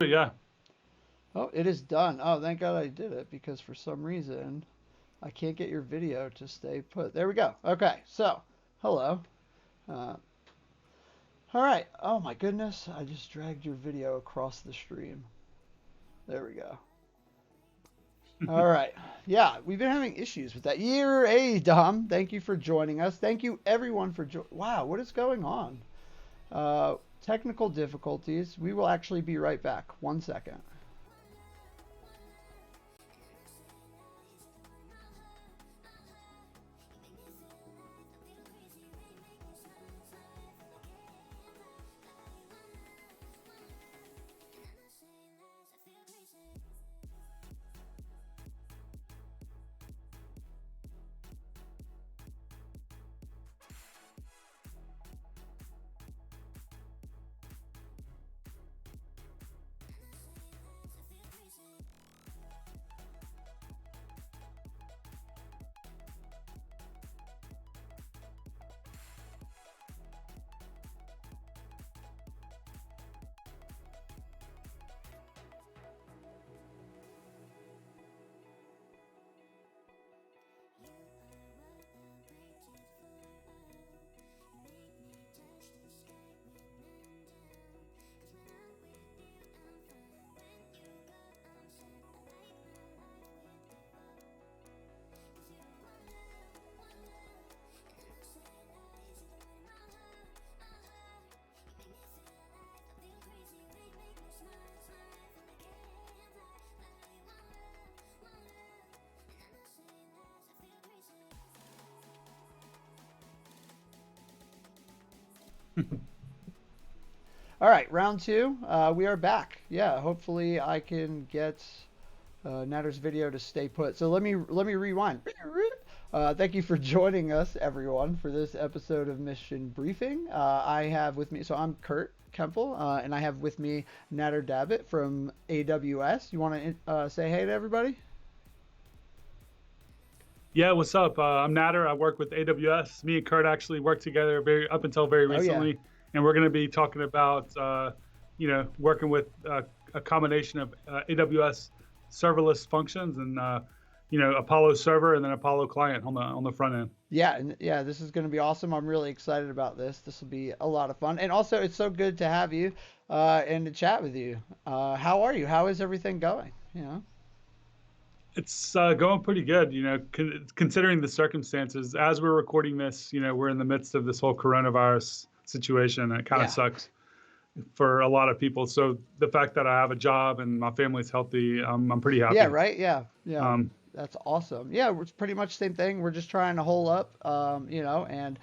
it, yeah. Oh, it is done. Oh, thank God I did it because for some reason I can't get your video to stay put. There we go. Okay, so hello. Uh, all right. Oh my goodness, I just dragged your video across the stream. There we go. All right. Yeah, we've been having issues with that. Year A, Dom. Thank you for joining us. Thank you everyone for Wow, what is going on? Technical difficulties. We will actually be right back. 1 second. All right, round two. We are back. Yeah, hopefully I can get Nader's video to stay put. So let me rewind. Thank you for joining us, everyone, for this episode of Mission Briefing. I have with me, so I'm Kurt Kemple, and I have with me Nader Dabit from AWS. You want to say hey to everybody? Yeah, what's up? I'm Nader. I work with AWS. Me and Kurt actually worked together up until very Oh yeah. recently, and we're going to be talking about, working with a combination of AWS serverless functions and Apollo server and then Apollo client on the front end. Yeah, and yeah, this is going to be awesome. I'm really excited about this. This will be a lot of fun. And also, it's so good to have you and to chat with you. How are you? How is everything going? You know? It's going pretty good, considering the circumstances. As we're recording this, we're in the midst of this whole coronavirus situation, and it kind of Yeah. sucks for a lot of people. So the fact that I have a job and my family's healthy, I'm pretty Yeah, happy. right? Yeah. Yeah. Um, That's awesome. Yeah, it's pretty much the same thing. We're just trying to hole up, and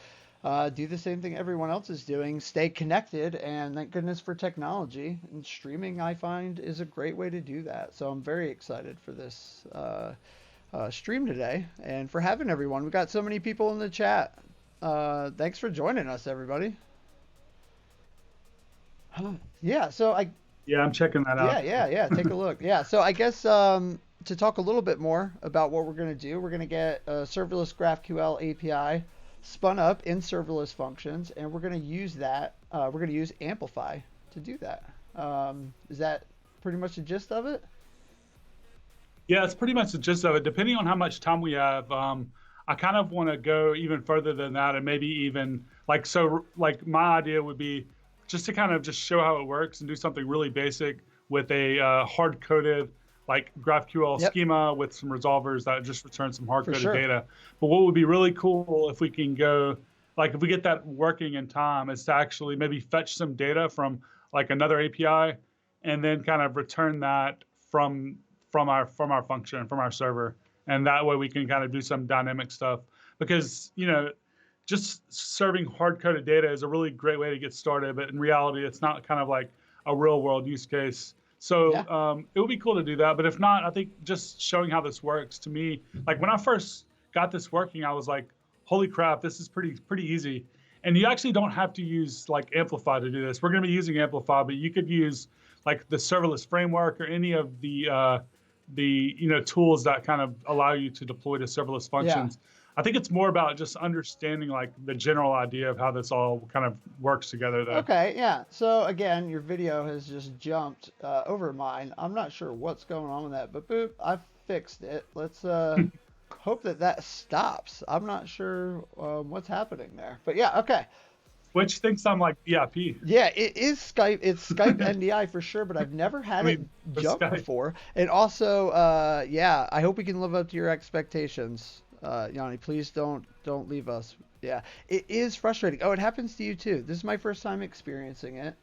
do the same thing everyone else is doing, stay connected, and thank goodness for technology. And streaming, I find, is a great way to do that. So I'm very excited for this stream today and for having everyone. We got so many people in the chat. Thanks for joining us, everybody. Yeah, so I yeah, I'm checking that Yeah, out. yeah, yeah. Take a look. Yeah, so I guess to talk a little bit more about what we're going to do, we're going to get a serverless GraphQL API spun up in serverless functions, and we're going to use that. We're going to use Amplify to do that. Is that pretty much the gist of it? Yeah, it's pretty much the gist of it. Depending on how much time we have, I kind of want to go even further than that, and maybe even like my idea would be just to kind of just show how it works and do something really basic with a hard coded like GraphQL Yep, schema with some resolvers that just return some hard for coded sure. data. But what would be really cool if we can go, like if we get that working in time, is to actually maybe fetch some data from like another API and then kind of return that from from our function, from our server. And that way we can kind of do some dynamic stuff because, just serving hard coded data is a really great way to get started. But in reality, it's not kind of like a real world use case. So Yeah, it would be cool to do that. But if not, I think just showing how this works to me, like when I first got this working, I was like, holy crap, this is pretty easy. And you actually don't have to use like Amplify to do this. We're going to be using Amplify, but you could use like the serverless framework or any of the tools that kind of allow you to deploy to serverless yeah. functions. I think it's more about just understanding like the general idea of how this all kind of works together, though. Okay, yeah. So again, your video has just jumped over mine. I'm not sure what's going on with that, but boop, I fixed it. Let's hope that that stops. I'm not sure what's happening there, but yeah, okay. Which thinks I'm like VIP. Yeah, it is Skype. It's Skype NDI for sure, but I've never I had it mean, with jump Skype. before. And also, yeah, I hope we can live up to your expectations, Yanni. Please don't leave us. Yeah, it is frustrating. Oh, it happens to you too. This is my first time experiencing it.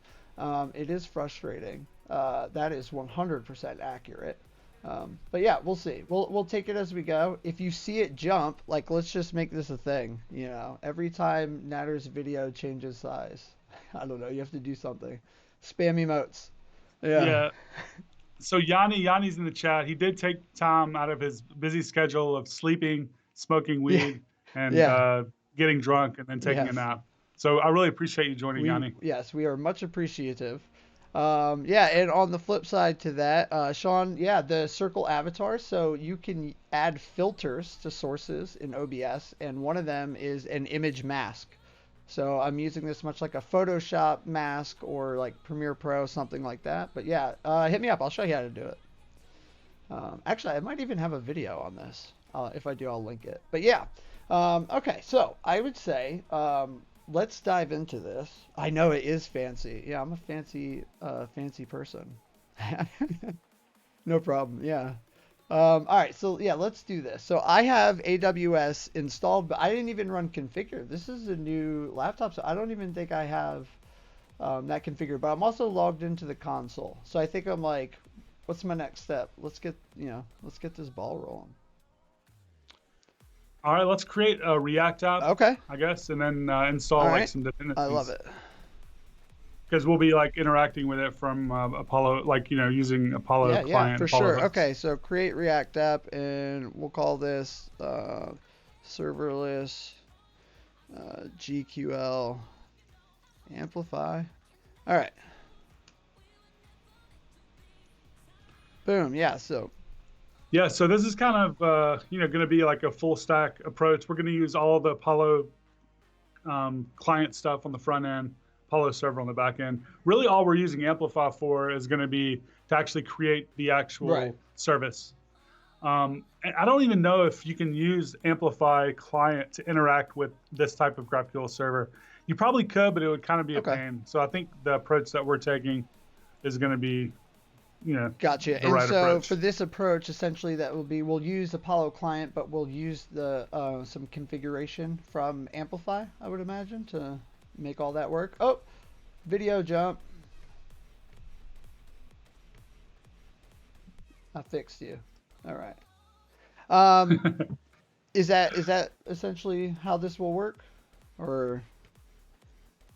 It is frustrating. That is 100% accurate. But yeah, we'll see. We'll take it as we go. If you see it jump, like let's just make this a thing. You know, every time Nader's video changes size, I don't know. You have to do something. Spam emotes. Yeah. Yeah. So Yanni's in the chat. He did take time out of his busy schedule of sleeping, smoking Yeah. weed, and Yeah. getting drunk, and then taking a Yes. nap. So I really appreciate you joining, Yanni. Yes, we are much appreciative. Yeah, and on the flip side to that, Sean, yeah, the circle avatars. So you can add filters to sources in OBS, and one of them is an image mask. So I'm using this much like a Photoshop mask or like Premiere Pro, something like that. But yeah, hit me up. I'll show you how to do it. Actually, I might even have a video on this. If I do, I'll link it. But yeah, okay. So I would say let's dive into this. I know it is fancy. Yeah, I'm a fancy person. No problem. Yeah. All right. So yeah, let's do this. So I have AWS installed, but I didn't even run configure. This is a new laptop, so I don't even think I have that configured. But I'm also logged into the console, so I think I'm like, what's my next step? Let's get this ball rolling. All right, let's create a React app, Okay. I guess, and then install All like right. some dependencies. I love it. Because we'll be like interacting with it from Apollo, like using Apollo Yeah, client. for Apollo sure. hooks. Okay, so create React app, and we'll call this serverless GQL Amplify. All right. Boom. Yeah. So Yeah, so this is kind of going to be like a full stack approach. We're going to use all the Apollo client stuff on the front end, Apollo server on the back end. Really, all we're using Amplify for is going to be to actually create the actual service. And I don't even know if you can use Amplify client to interact with this type of GraphQL server. You probably could, but it would kind of be a pain. So I think the approach that we're taking is going to be, gotcha. the And right so approach. for this approach, essentially, that will be we'll use Apollo client, but we'll use the some configuration from Amplify, I would imagine, to make all that work. Oh, video jump. I fixed you. All right. Is that essentially how this will work, or?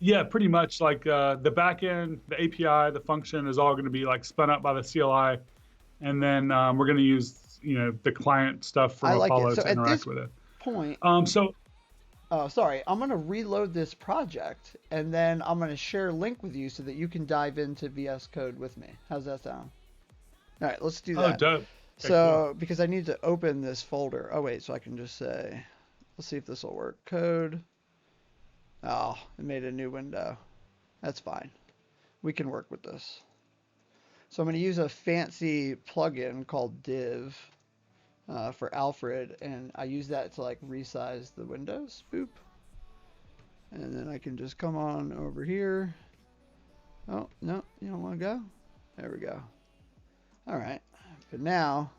Yeah, pretty much like the backend, the API, the function is all going to be like spun up by the CLI, and then we're going to use the client stuff from Apollo to interact with it. Point. So. Oh, sorry. I'm going to reload this project, and then I'm going to share a link with you so that you can dive into VS Code with me. How's that sound? All right, let's do that. Oh, dope. Okay, so, cool. because I need to open this folder. Oh, wait, so I can just say, let's see if this will work. Code. Oh, it made a new window. That's fine. We can work with this. So I'm going to use a fancy plugin called div for Alfred, and I use that to like resize the windows. Boop. And then I can just come on over here. Oh, no, you don't want to go? There we go. All right. But now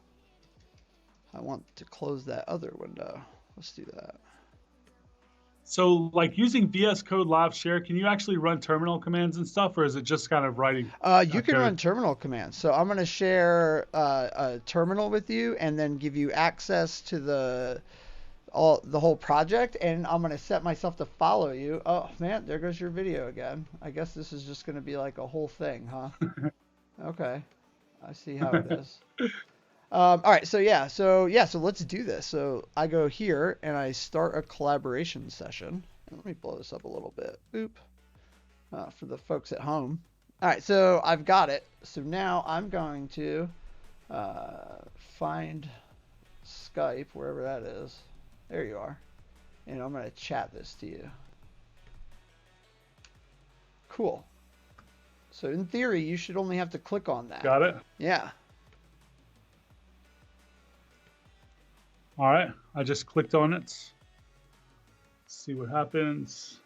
I want to close that other window. Let's do that. So like using VS Code Live Share, can you actually run terminal commands and stuff, or is it just kind of writing? You can run terminal commands. So I'm going to share a terminal with you, and then give you access to the whole project, and I'm going to set myself to follow you. Oh man, there goes your video again. I guess this is just going to be like a whole thing, huh? Okay, I see how it is. All right, so let's do this. So I go here and I start a collaboration session. Let me blow this up a little bit. Boop. For the folks at home. All right, so I've got it. So now I'm going to find Skype, wherever that is. There you are. and I'm going to chat this to you. Cool. So in theory, you should only have to click on that. Got it? Yeah. All right. I just clicked on it. Let's see what happens.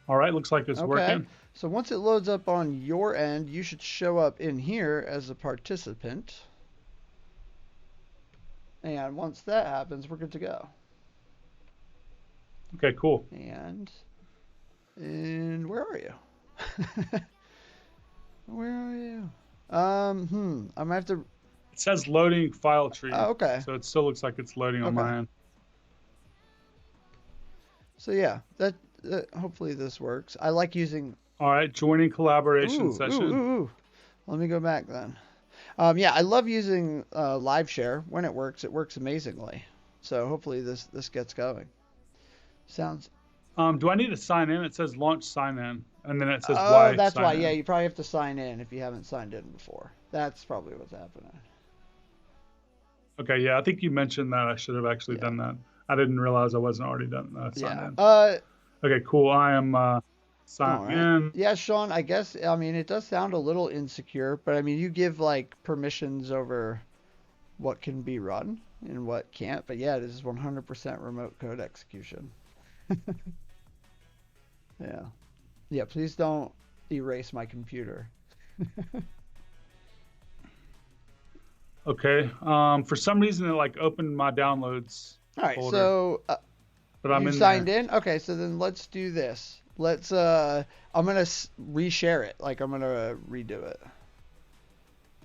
All right. Looks like it's working. So once it loads up on your end, you should show up in here as a participant. And once that happens, we're good to go. Okay, cool. And where are you? Where are you? I'm gonna have to. It says loading file tree. Oh, okay. So it still looks like it's loading on my end. So yeah, that hopefully this works. I like using. All right, joining collaboration session. Ooh. Let me go back then. Yeah, I love using live share when it works. It works amazingly. So hopefully this gets going. Sounds. Do I need to sign in? It says launch sign in, and then it says why. Oh, that's why. In. Yeah, you probably have to sign in if you haven't signed in before. That's probably what's happening. Okay, yeah, I think you mentioned that. I should have actually done that. I didn't realize I wasn't already done signed in. Okay, cool. I am signed in. Yeah, Sean, I guess, I mean, it does sound a little insecure, but I mean, you give like permissions over what can be run and what can't. But yeah, it is 100% remote code execution. Yeah. Yeah, please don't erase my computer. Okay. For some reason, it like opened my downloads. All right. folder. So but I'm you signed in? Okay, so then let's do this. Let's I'm going to reshare it. Like I'm going to redo it.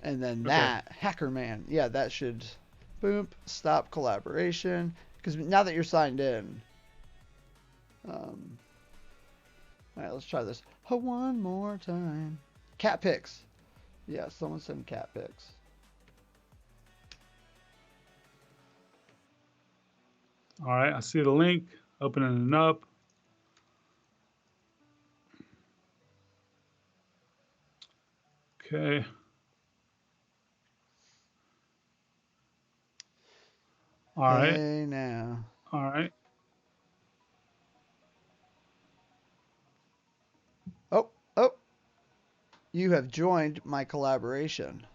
And then that hacker man. Yeah, that should boom, stop collaboration, because now that you're signed in. All right, let's try this. One more time. Cat pics. Yeah, someone send cat pics. All right, I see the link. Opening it up. Okay. All right. Hey now. All right. Oh, you have joined my collaboration.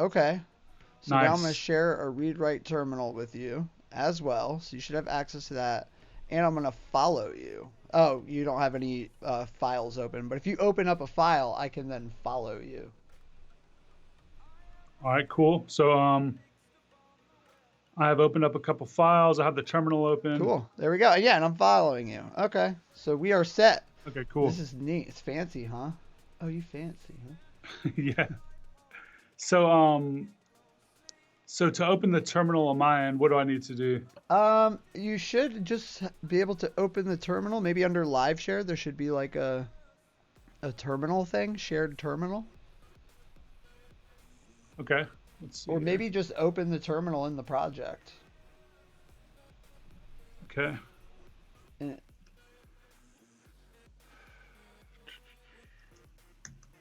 Okay. So now I'm going to share a read-write terminal with you as well. So you should have access to that. And I'm going to follow you. Oh, you don't have any files open. But if you open up a file, I can then follow you. All right, cool. So I have opened up a couple files. I have the terminal open. Cool. There we go. Yeah, and I'm following you. Okay. So we are set. Okay, cool. This is neat. It's fancy, huh? Oh, you fancy, huh? Yeah. So so to open the terminal on my end, what do I need to do? You should just be able to open the terminal. Maybe under live share, there should be like a terminal thing, shared terminal. Okay. Let's see. Or maybe just open the terminal in the project. Okay. And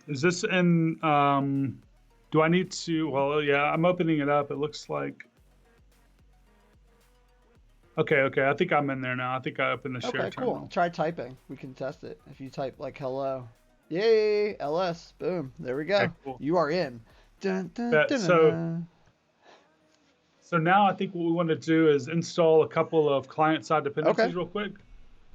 is this in, do I need to, well, yeah, I'm opening it up. It looks like, okay, I think I'm in there now. I think I opened the share terminal. Cool. Try typing. We can test it. If you type like hello. Yay, LS. Boom. There we go. Okay, cool. You are in. Dun, dun, dun, dun. So now I think what we want to do is install a couple of client-side dependencies real quick.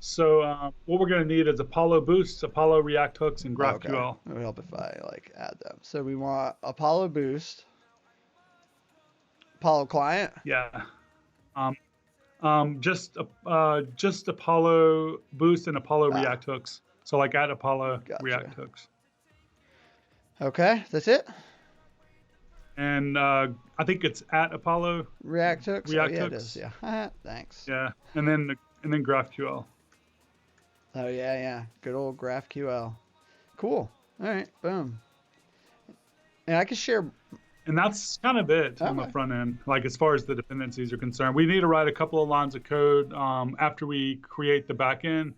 So what we're going to need is Apollo Boost, Apollo React Hooks, and GraphQL. Okay. It would help if I like add them. So we want Apollo Boost, Apollo Client. Yeah. Just Apollo Boost and Apollo React Hooks. So like add Apollo React Hooks. Okay, that's it. And I think it's at Apollo React Hooks. React Hooks. It is. Yeah. Thanks. Yeah, and then GraphQL. Oh yeah. Good old GraphQL. Cool. All right. Boom. And I can share. And that's kind of it on the front end. Like as far as the dependencies are concerned, we need to write a couple of lines of code after we create the backend,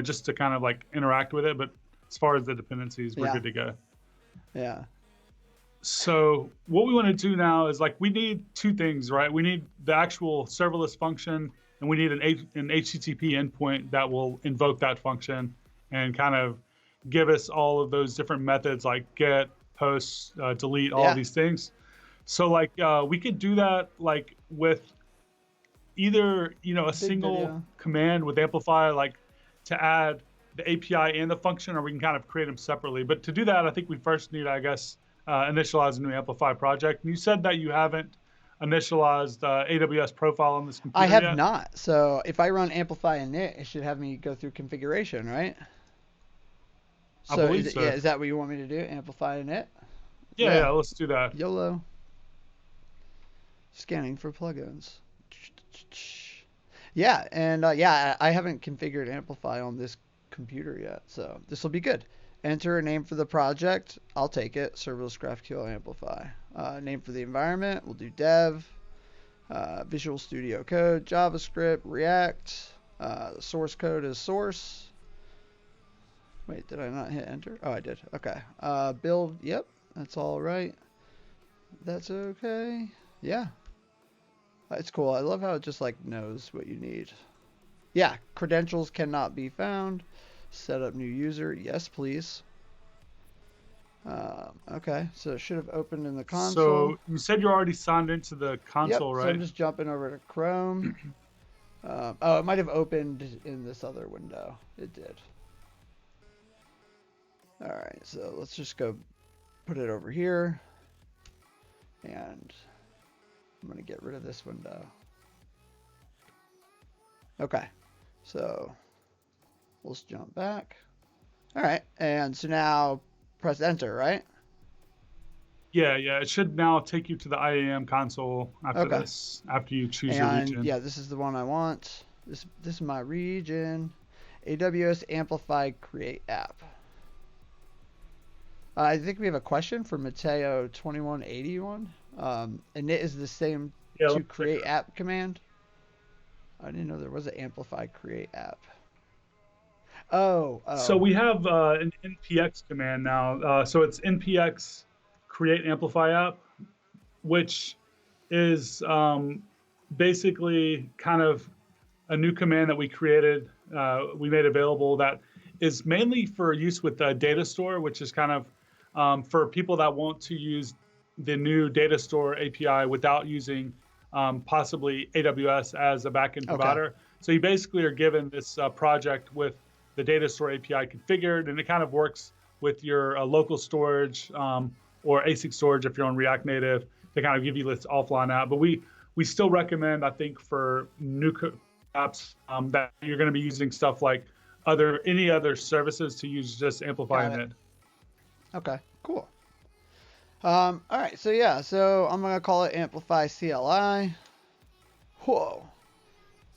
just to kind of like interact with it. But as far as the dependencies, we're good to go. Yeah. So what we want to do now is like we need two things, right? We need the actual serverless function, and we need an HTTP endpoint that will invoke that function and kind of give us all of those different methods like get, post, delete, all of Yeah, these things. So like we could do that like with either a big single video. command with Amplify, like to add the API and the function, or we can kind of create them separately. But to do that, I think we first need, I guess, initialize a new Amplify project. And you said that you haven't initialized AWS profile on this I computer have yet. not. So if I run Amplify init, it should have me go through configuration, right? I So believe so. is that what you want me to do? Amplify init? Yeah, Yeah. yeah, let's do that. YOLO. Scanning for plugins. Yeah, and yeah, I haven't configured Amplify on this computer yet, so this will be good. Enter a name for the project. I'll take it. Serverless GraphQL Amplify. Name for the environment. We'll do dev. Visual Studio Code, JavaScript, React. The source code is source. Wait, did I not hit enter? Oh, I did. Okay. Build. Yep, that's all right. That's okay. Yeah, it's cool. I love how it just like knows what you need. Yeah, credentials cannot be found. Set up new user. Yes, please. Okay, so it should have opened in the console. So you said you're already signed into the Yep, console, so I'm right? just jumping over to Chrome. Oh, it might have opened in this other window. It did. All right, so let's just go put it over here. And I'm going to get rid of this window. Okay, so let's jump back. All right, and so now press enter, right? Yeah, yeah. It should now take you to the IAM console after Okay, this, after you choose your and region. yeah, this is the one I want. This is my region. AWS Amplify Create App. I think we have a question from Mateo 2181. And it is the same Yeah, let to me check create app command. I didn't know there was an Amplify Create App. Oh, So oh, we have an npx command now. So it's npx create amplify app, which is basically kind of a new command that we created, we made available that is mainly for use with data store, which is kind of for people that want to use the new data store API without using possibly AWS as a backend okay, provider. So you basically are given this project with the data store API configured, and it kind of works with your local storage or ASIC storage if you're on React Native to kind of give you this offline app. But we still recommend, I think, for new apps that you're going to be using stuff like any other services to use just got amplifying it. it. Okay, cool. All right, so yeah, so I'm gonna call it Amplify CLI. Whoa.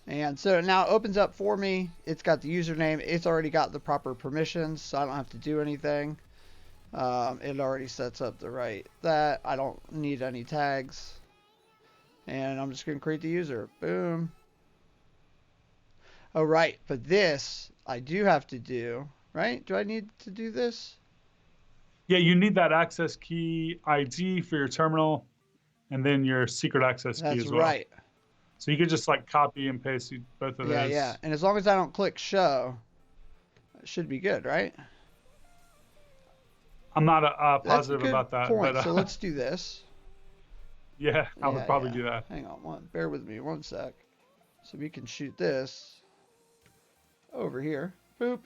And so now it opens up for me. It's got the username. It's already got the proper permissions, so I don't have to do anything. It already sets up the right that. I don't need any tags. And I'm just going to create the user. Boom. Oh, right. But this I do have to do, right? Do I need to do this? Yeah, you need that access key ID for your terminal and then your secret access key That's as well. right. So you could just like copy and paste both of Yeah, yeah. those. And as long as I don't click show, it should be good, right? I'm not That's a positive good about that, but point. So let's do this. yeah, I would Yeah, probably yeah. do that. Hang on, bear with me one sec. So we can shoot this over here. Boop.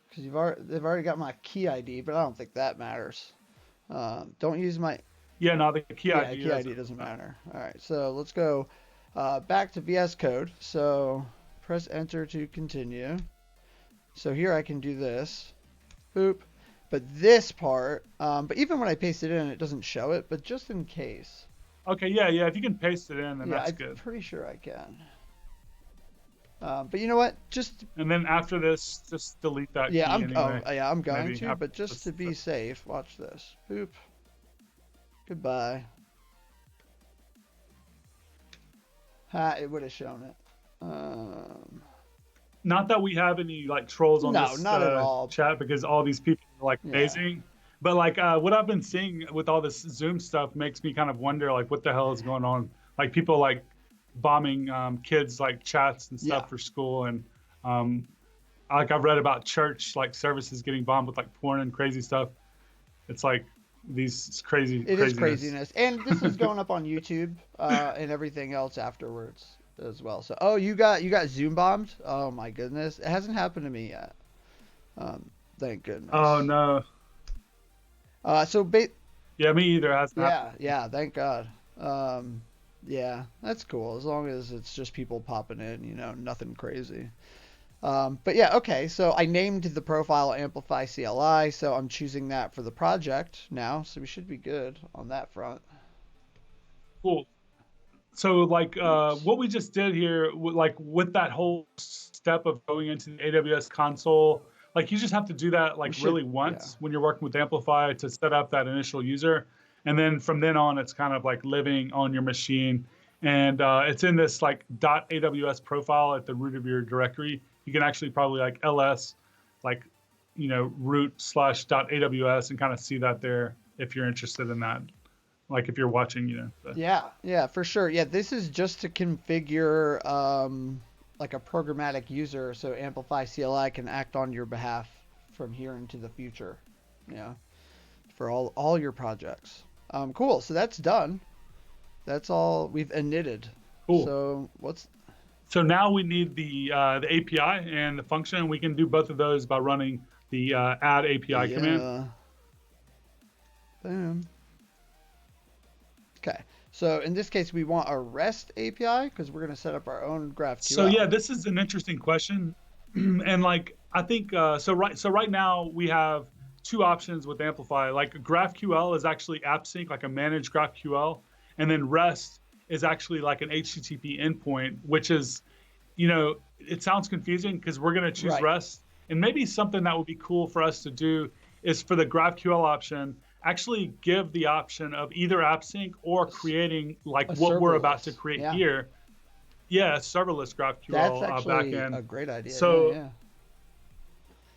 Because they've already got my key ID, but I don't think that matters. Don't use my Yeah, no, the key yeah ID key ID doesn't doesn't matter. matter. All right, so let's go back to VS Code. So press enter to continue. So here I can do this. Boop. But this part, but even when I paste it in, it doesn't show it. But just in case, Okay, yeah, yeah. If you can paste it in, then yeah, that's I'm good. pretty sure I can. But you know what? Just And then after this, just delete that yeah, key anyway. I'm going Maybe to. after But just this. to be safe, watch this. Boop. Goodbye. Ha! It would have shown it. not that we have any like trolls on No, this not at all. chat, because all these people are like Yeah. amazing. But like what I've been seeing with all this Zoom stuff makes me kind of wonder like what the hell is going on. Like people like bombing kids like chats and Yeah. stuff for school, and um, like I've read about church like services getting bombed with like porn and crazy stuff. It's like these It is craziness. craziness. And this is going up on YouTube and everything else afterwards as well. So, oh, you got Zoom bombed? Oh my goodness. It hasn't happened to me yet. Thank goodness. Oh no. So Yeah, me either. yeah, thank God. Yeah, that's cool. As long as it's just people popping in, you know, nothing crazy. But yeah, okay. So I named the profile Amplify CLI, so I'm choosing that for the project now. So we should be good on that front. Cool. So like what we just did here, like with that whole step of going into the AWS console, like you just have to do that like really once when you're working with Amplify to set up that initial user. And then from then on, it's kind of like living on your machine. And it's in this like .aws profile at the root of your directory. You can actually probably like ls, like, root/.aws and kind of see that there if you're interested in that. Like if you're watching. Yeah, for sure. Yeah, this is just to configure like a programmatic user so Amplify CLI can act on your behalf from here into the future. Yeah, for all your projects. Cool. So that's done. That's all we've initted. Cool. So now we need the API and the function. We can do both of those by running the add API command. Boom. Okay. So in this case, we want a REST API because we're going to set up our own GraphQL. So yeah, this is an interesting question, and like I think so right now we have two options with Amplify. Like GraphQL is actually AppSync, like a managed GraphQL, and then REST is actually like an HTTP endpoint, which is, it sounds confusing because we're going to choose REST, and maybe something that would be cool for us to do is for the GraphQL option, actually give the option of either AppSync or creating like what we're about to create here. Yeah, serverless GraphQL That's actually backend. a great idea. So,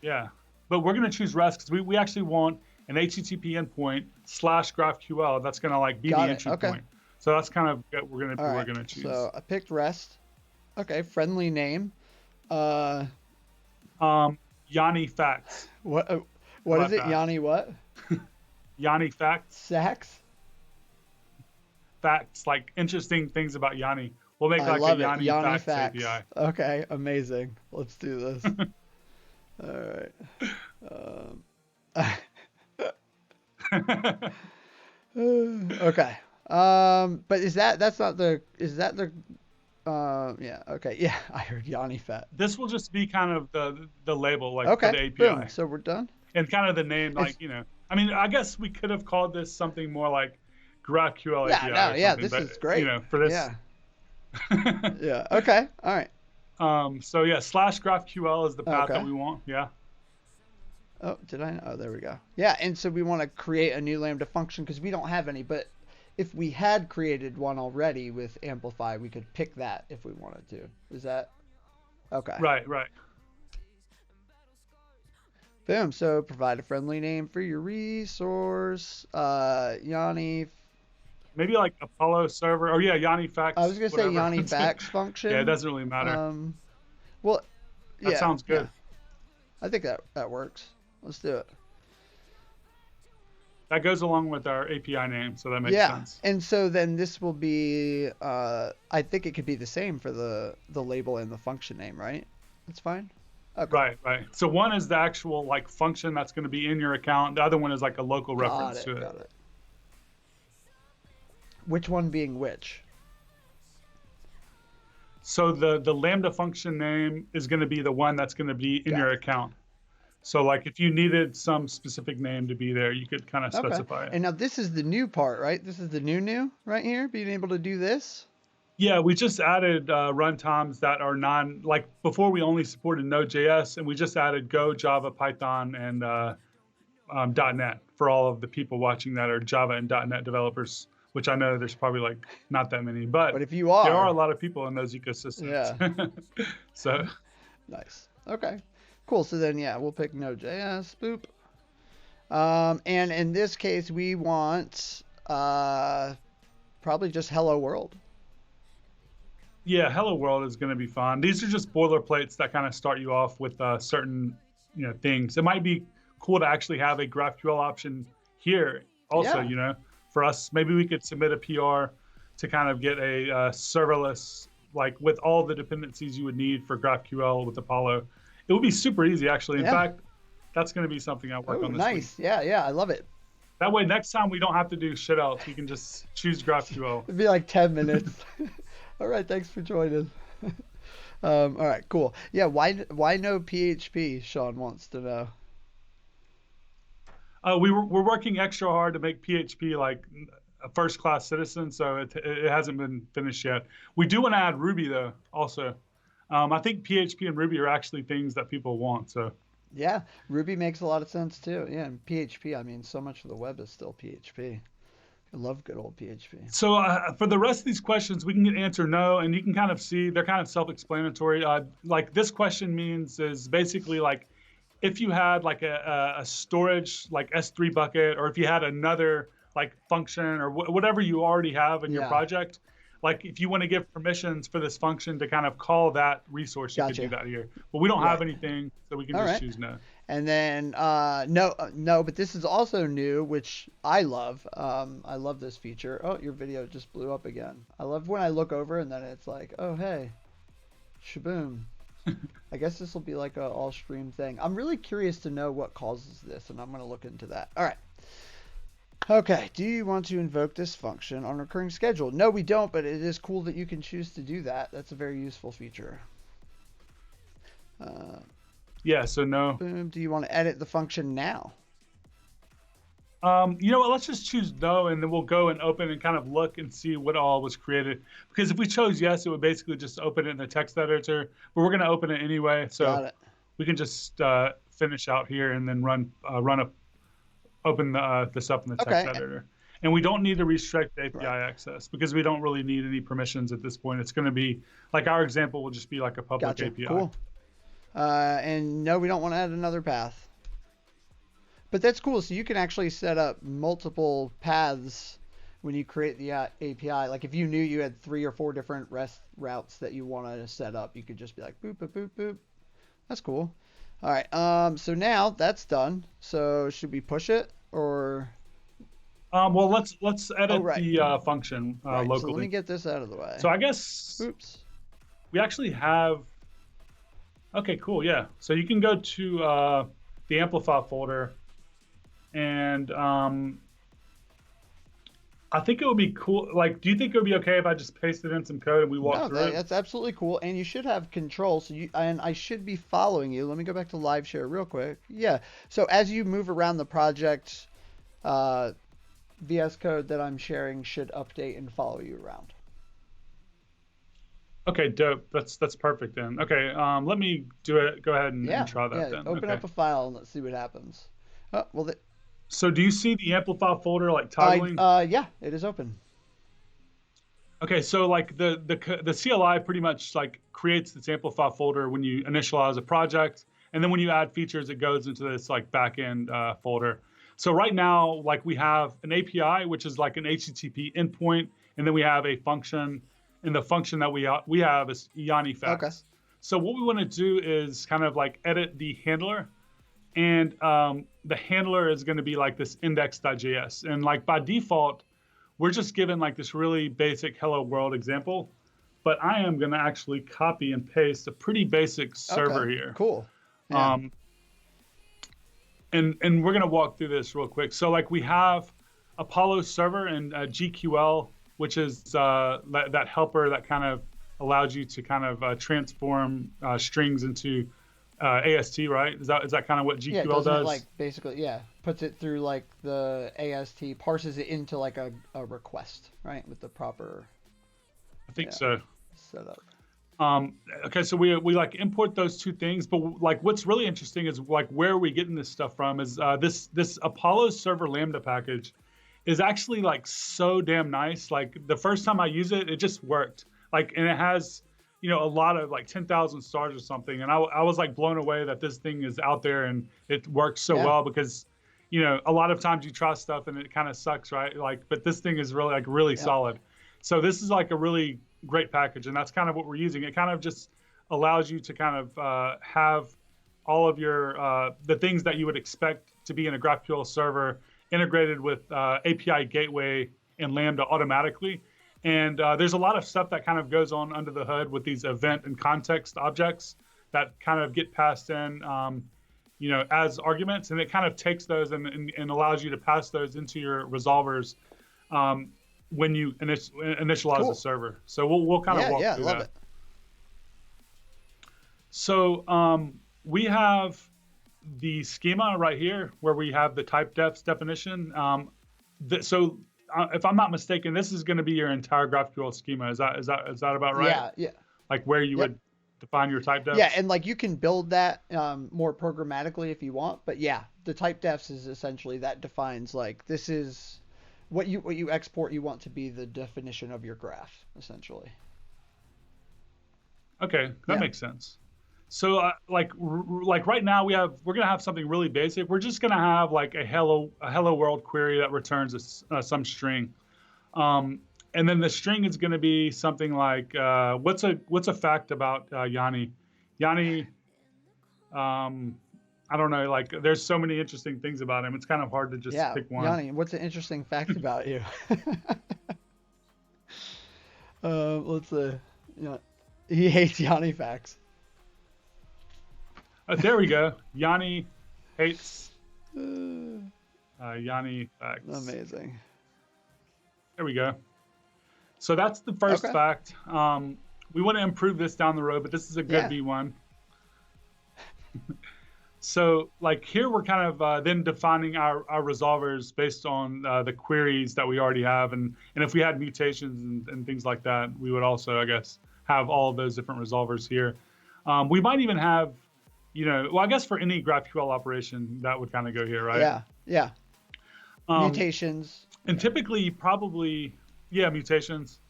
yeah. But we're going to choose REST because we actually want an HTTP endpoint /GraphQL. That's going to like be the entry point. So that's kind of what we're going to choose. So I picked REST. Okay, friendly name. Yanni Facts. What is it? Yanni what? Yanni Facts. Sacks? Facts, like interesting things about Yanni. We'll make like a Yanni Facts API. Okay, amazing. Let's do this. All right. Okay. But is that yeah, okay. Yeah, I heard Yanni Fat. This will just be kind of the label, like for the API. Boom. So we're done. And kind of the name, like, I mean, I guess we could have called this something more like GraphQL API. Yeah, this is great. For this. Yeah. Yeah. Okay. All right. So yeah, /GraphQL is the path that we want. Yeah. Oh, did I? Oh, there we go. Yeah, and so we want to create a new Lambda function because we don't have any, but if we had created one already with Amplify, we could pick that if we wanted to. Is that okay? Right. Boom. So provide a friendly name for your resource. Yanni. Maybe like Apollo server. Oh yeah, Yanni Facts. I was gonna say Yanni Facts function. Yeah, it doesn't really matter. Well, that sounds good. Yeah. I think that works. Let's do it. That goes along with our API name, so that makes sense. And so then this will be, I think it could be the same for the label and the function name, right? That's fine? Okay. Right. So one is the actual like function that's going to be in your account. The other one is like a local reference to it. Got it. Which one being which? So the Lambda function name is going to be the one that's going to be in your account. So like if you needed some specific name to be there, you could kind of specify it. And now this is the new part, right? This is the new right here, being able to do this? Yeah, we just added runtimes that are like before we only supported Node.js, and we just added Go, Java, Python, and .NET for all of the people watching that are Java and .NET developers, which I know there's probably like not that many, but if you are, there are a lot of people in those ecosystems. Yeah. So. Nice. Okay. Cool. So then, yeah, we'll pick Node.js. Boop. And in this case, we want probably just hello world. Yeah, hello world is going to be fun. These are just boilerplates that kind of start you off with certain things. It might be cool to actually have a GraphQL option here also, Yeah. for us. Maybe we could submit a PR to kind of get a serverless, like with all the dependencies you would need for GraphQL with Apollo. It would be super easy, actually. In Yeah. fact, that's going to be something I work on this Nice. week. Yeah, I love it. That way, next time we don't have to do shit else. We can just choose GraphQL. It'd be like 10 minutes. All right, thanks for joining. All right, cool. Yeah, why no PHP? Sean wants to know. We're working extra hard to make PHP like a first-class citizen, so it hasn't been finished yet. We do want to add Ruby though, also. I think PHP and Ruby are actually things that people want. So Yeah, Ruby makes a lot of sense too. Yeah, and PHP. I mean, so much of the web is still PHP. I love good old PHP. So for the rest of these questions, we can answer no, and you can kind of see they're kind of self-explanatory. Like this question means is basically like if you had like a storage like S3 bucket, or if you had another like function or whatever you already have in your project, like if you want to give permissions for this function to kind of call that resource, you could do that here. But we don't have anything, so we can just choose no. And then no, but this is also new, which I love. I love this feature. Oh, your video just blew up again. I love when I look over and then it's like, oh hey, shaboom. I guess this will be like a all stream thing. I'm really curious to know what causes this, and I'm going to look into that. All right. Okay, do you want to invoke this function on a recurring schedule? No, we don't, but it is cool that you can choose to do that. That's a very useful feature. Yeah, so no. Boom. Do you want to edit the function now? You know what, let's just choose no, and then we'll go and open and kind of look and see what all was created. Because if we chose yes, it would basically just open it in the text editor, but we're going to open it anyway. So we can just finish out here and then open this up in the text editor. And we don't need to restrict API access because we don't really need any permissions at this point. It's going to be like our example will just be like a public API. Cool. And no, we don't want to add another path. But that's cool. So you can actually set up multiple paths when you create the API. Like if you knew you had 3 or 4 different REST routes that you wanted to set up, you could just be like boop, boop, boop, boop. That's cool. All right. So now that's done. So should we push it or? Well, let's edit the function locally. So let me get this out of the way. So I guess. Oops. We actually have. Okay, cool. Yeah. So you can go to the Amplify folder. And I think it would be cool. Like, do you think it would be okay if I just pasted in some code and we walk through it? That's absolutely cool. And you should have control. So I should be following you. Let me go back to live share real quick. Yeah. So as you move around the project, VS Code that I'm sharing should update and follow you around. Okay, dope. That's perfect then. Okay, let me do it. Go ahead and try that then. Open up a file and let's see what happens. Oh, well. So do you see the Amplify folder like toggling? Yeah, it is open. Okay, so like the CLI pretty much like creates this Amplify folder when you initialize a project, and then when you add features, it goes into this like backend folder. So right now, like we have an API, which is like an HTTP endpoint, and then we have a function, and the function that we have is Yanni Facts. Okay. So what we want to do is kind of like edit the handler. And the handler is going to be like this index.js. And like by default, we're just given like this really basic hello world example. But I am going to actually copy and paste a pretty basic server here. Cool. Yeah. And we're going to walk through this real quick. So like we have Apollo server and GQL, which is that helper that kind of allows you to kind of transform strings into AST, right? Is that kind of what GQL does? It like basically, puts it through like the AST, parses it into like a request, right? With the proper. I think so. Setup. Okay, so we like import those two things, but like what's really interesting is like where are we getting this stuff from? Is this apollo-server-lambda package is actually like so damn nice. Like the first time I use it, it just worked. Like, and it has a lot of like 10,000 stars or something. And I was like blown away that this thing is out there and it works so Yeah. well because, a lot of times you try stuff and it kind of sucks, right? Like, but this thing is really like really Yeah. solid. So this is like a really great package, and that's kind of what we're using. It kind of just allows you to kind of have all of your the things that you would expect to be in a GraphQL server integrated with API gateway and Lambda automatically. And there's a lot of stuff that kind of goes on under the hood with these event and context objects that kind of get passed in, as arguments, and it kind of takes those and allows you to pass those into your resolvers when you initialize the server. So we'll kind of walk through love that. it. So we have the schema right here where we have the type defs definition. So if I'm not mistaken, this is going to be your entire GraphQL schema. Is that about right? Yeah. Like where you would define your type defs? Yeah, and like you can build that more programmatically if you want, but yeah, the type defs is essentially that defines like this is what you export. You want to be the definition of your graph, essentially. Okay, that makes sense. So like right now we're gonna have something really basic. We're just gonna have like a hello world query that returns some string, and then the string is gonna be something like what's a fact about Yanni? Yanni, I don't know. Like there's so many interesting things about him. It's kind of hard to just pick one. Yanni, what's an interesting fact about you? Let's he hates Yanni facts. There we go. Yanni hates Yanni facts. Amazing. There we go. So that's the first fact. We want to improve this down the road, but this is a good V1. So like here we're kind of then defining our resolvers based on the queries that we already have. And if we had mutations and things like that, we would also, I guess, have all of those different resolvers here. We might even have, well, I guess for any GraphQL operation, that would kind of go here, right? Yeah. Mutations. And typically, probably, mutations.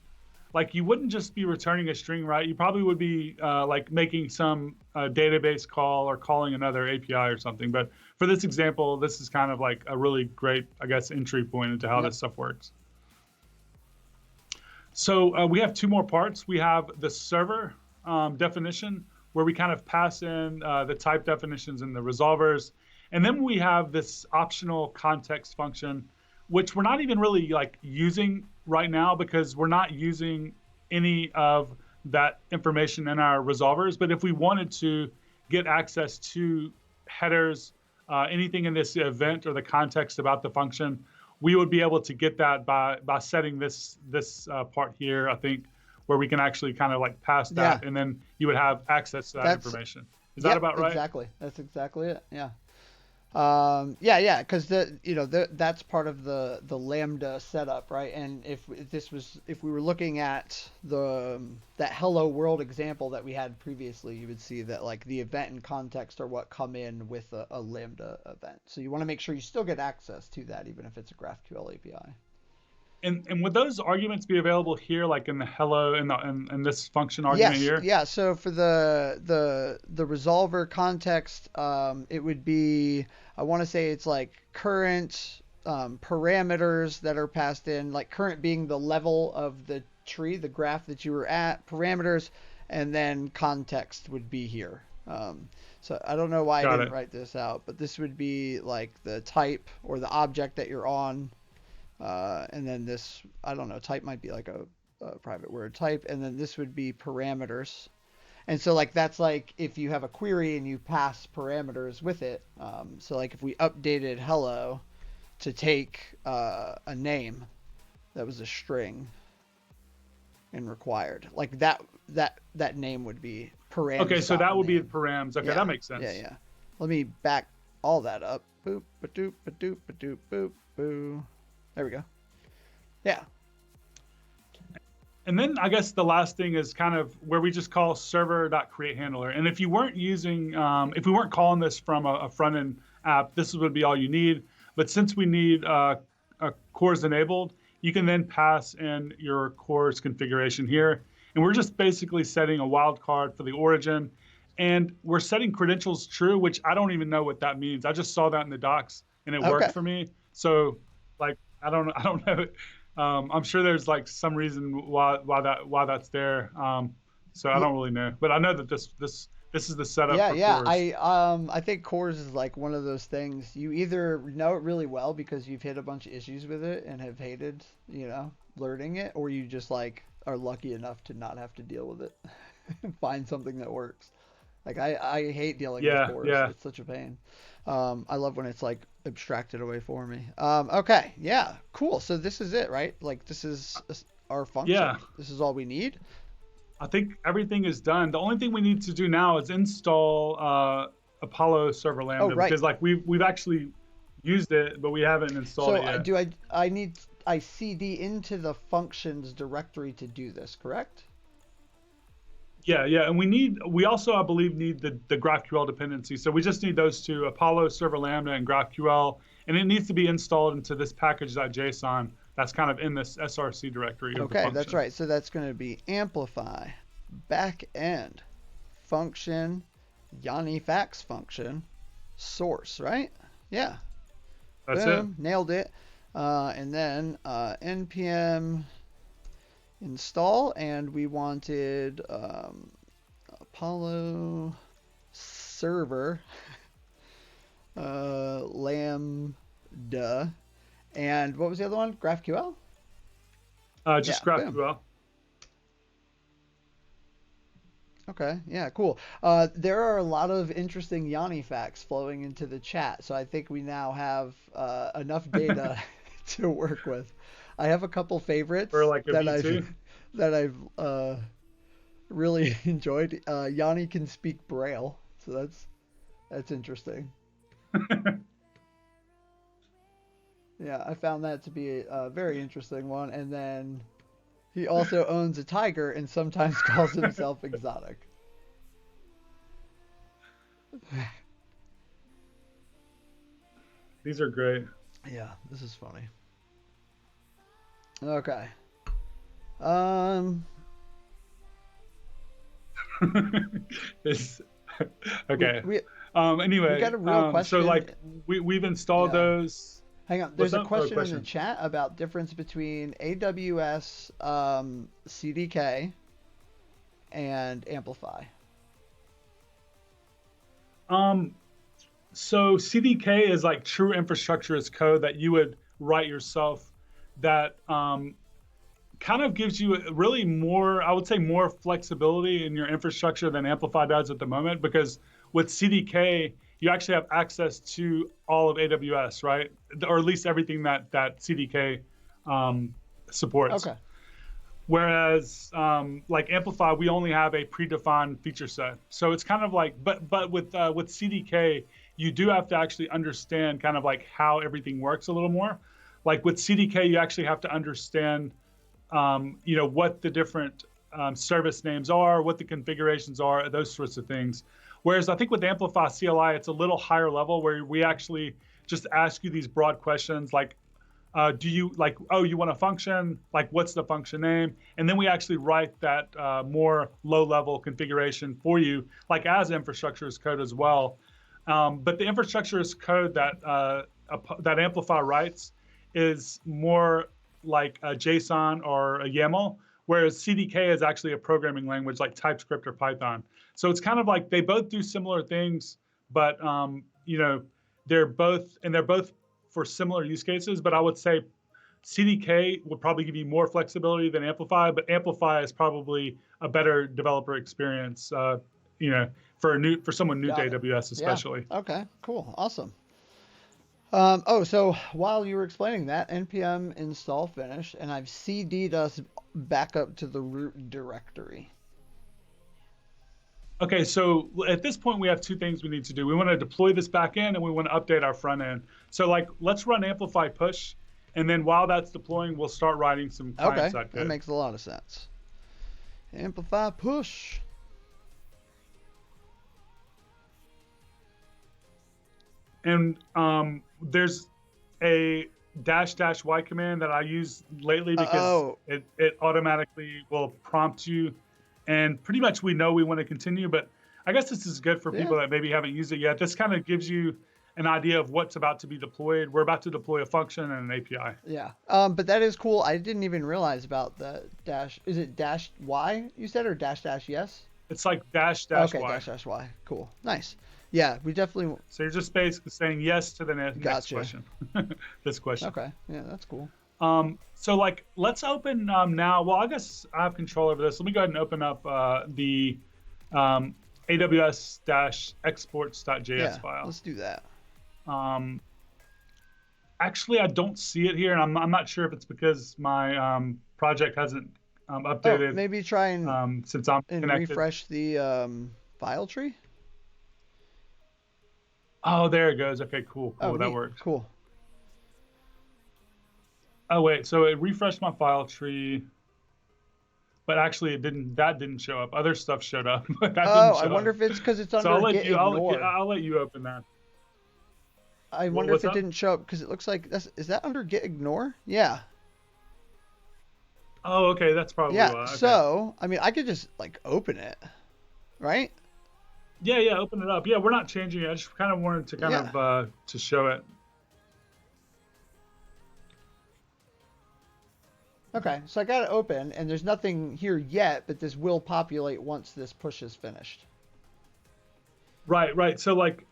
Like you wouldn't just be returning a string, right? You probably would be like making some database call or calling another API or something. But for this example, this is kind of like a really great, I guess, entry point into how this stuff works. So we have two more parts. We have the server definition, where we kind of pass in the type definitions and the resolvers. And then we have this optional context function, which we're not even really like using right now because we're not using any of that information in our resolvers. But if we wanted to get access to headers, anything in this event or the context about the function, we would be able to get that by setting this part here, I think, where we can actually kind of like pass that, and then you would have access to that information. Is that about right? Exactly. That's exactly it. Yeah. Because that's part of the Lambda setup, right? And if we were looking at that hello world example that we had previously, you would see that like the event and context are what come in with a Lambda event. So you want to make sure you still get access to that, even if it's a GraphQL API. And would those arguments be available here, like in the hello and this function argument here? Yeah. So for the resolver context, it would be, I want to say it's like current parameters that are passed in, like current being the level of the tree, the graph that you were at, parameters, and then context would be here. So I don't know why I didn't write this out, but this would be like the type or the object that you're on. And then this, I don't know, type might be like a private word type. And then this would be parameters. And so like, that's like if you have a query and you pass parameters with it. So like if we updated hello to take a name that was a string and required, like that name would be params. Okay, so that would be params. Okay, that makes sense. Yeah. Let me back all that up. Boop, ba-doop, ba-doop, ba-doop, boop, boo. There we go. Yeah. And then I guess the last thing is kind of where we just call server.createHandler. And if you weren't using, if we weren't calling this from a front-end app, this would be all you need. But since we need cores enabled, you can then pass in your cores configuration here. And we're just basically setting a wildcard for the origin. And we're setting credentials true, which I don't even know what that means. I just saw that in the docs and it Okay. worked for me. So like, I don't know. I'm sure there's like some reason why that's there. So I Yeah, don't really know, but I know that this is the setup yeah, for yeah. cores. I think cores is like one of those things you either know it really well because you've hit a bunch of issues with it and have hated, learning it, or you just like are lucky enough to not have to deal with it and find something that works. Like I hate dealing with Yeah, cores. yeah, It's such a pain. I love when it's like abstracted away for me. Okay, yeah, cool. So this is it, right? Like this is our yeah. function. This is all we need. I think everything is done. The only thing we need to do now is install Apollo Server Oh, Lambda right. because like we've actually used it, but we haven't installed So it yet. I need I cd into the functions directory to do this, correct? Yeah, yeah, and we also I believe need the GraphQL dependency. So we just need those two, Apollo Server Lambda and GraphQL, and it needs to be installed into this package.json that's kind of in this src directory of the Okay, that's function. right. So that's going to be amplify backend function Yanni fax function source, right? Yeah. That's it. Boom, nailed it. And then npm install, and we wanted apollo server lambda, and what was the other one? GraphQL. Yeah, Just boom. GraphQL. Okay, yeah, cool. There are a lot of interesting Yanni facts flowing into the chat, so I think we now have enough data to work with. I have a couple For favorites like a that V2. I've really enjoyed. Yanni can speak Braille, so that's interesting. Yeah, I found that to be a very interesting one. And then he also owns a tiger and sometimes calls himself exotic. These are great. Yeah, this is funny. Okay. Um, It's we okay. we we got Anyway, a real so question. like we've installed Yeah. those. Hang on. What's There's a up? Oh, question in the question. chat about difference between AWS CDK and Amplify. Um, so CDK is like true infrastructure as code that you would write yourself that kind of gives you really more, I would say, more flexibility in your infrastructure than Amplify does at the moment. Because with CDK, you actually have access to all of AWS, right? Or at least everything that CDK supports. Okay. Whereas like Amplify, we only have a predefined feature set. So it's kind of like, but with CDK, you do have to actually understand kind of like how everything works a little more. Like with CDK, you actually have to understand what the different service names are, what the configurations are, those sorts of things. Whereas I think with Amplify CLI, it's a little higher level where we actually just ask you these broad questions like, do you like, oh, you want a function? Like, what's the function name? And then we actually write that more low level configuration for you, like as infrastructure as code as well. But the infrastructure as code that Amplify writes is more like a JSON or a YAML, whereas CDK is actually a programming language like TypeScript or Python. So it's kind of like they both do similar things, but they're both for similar use cases. But I would say CDK would probably give you more flexibility than Amplify, but Amplify is probably a better developer experience. For someone new to Got it. AWS Yeah. especially. Okay. Cool. Awesome. So while you were explaining that, npm install finished, and I've cd'd us back up to the root directory. Okay, so at this point, we have two things we need to do. We want to deploy this back end and we want to update our front end. So like, let's run Amplify push. And then while that's deploying, we'll start writing some Okay, client-side that code. makes a lot of sense. Amplify push. And there's a --y command that I use lately because Oh, it automatically will prompt you, and pretty much we know we want to continue. But I guess this is good for yeah, people that maybe haven't used it yet. This kind of gives you an idea of what's about to be deployed. We're about to deploy a function and an API. yeah. But that is cool. I didn't even realize about the dash. Is it dash Y you said, or dash dash yes? It's like --y. Okay, dash dash Y. Cool. Nice. Yeah, we definitely So you're just basically saying yes to the next gotcha. question. This question. Okay. Yeah, that's cool. So like, let's open now. Well, I guess I have control over this. Let me go ahead and open up the AWS-exports.js Yeah, file. let's do that. Actually, I don't see it here, and I'm not sure if it's because my project hasn't Oh, updated maybe try and since I'm connected. refresh the file tree. Oh, there it goes. Okay, cool, Oh, that neat. works. Cool. Oh wait, so it refreshed my file tree, but actually it didn't. That didn't show up. Other stuff showed up, but that didn't Oh, I show wonder up. if it's because it's So under get ignore. I'll let you open that. I wonder if What's it up? didn't show up because it looks like is that under get ignore? Yeah. Oh, okay, that's probably Yeah. why. Okay. So, I mean, I could just like open it, right? Yeah, open it up. Yeah, we're not changing it. I just kind of wanted to kind Yeah. of to show it. Okay. So I got it open and there's nothing here yet, but this will populate once this push is finished. Right. So like,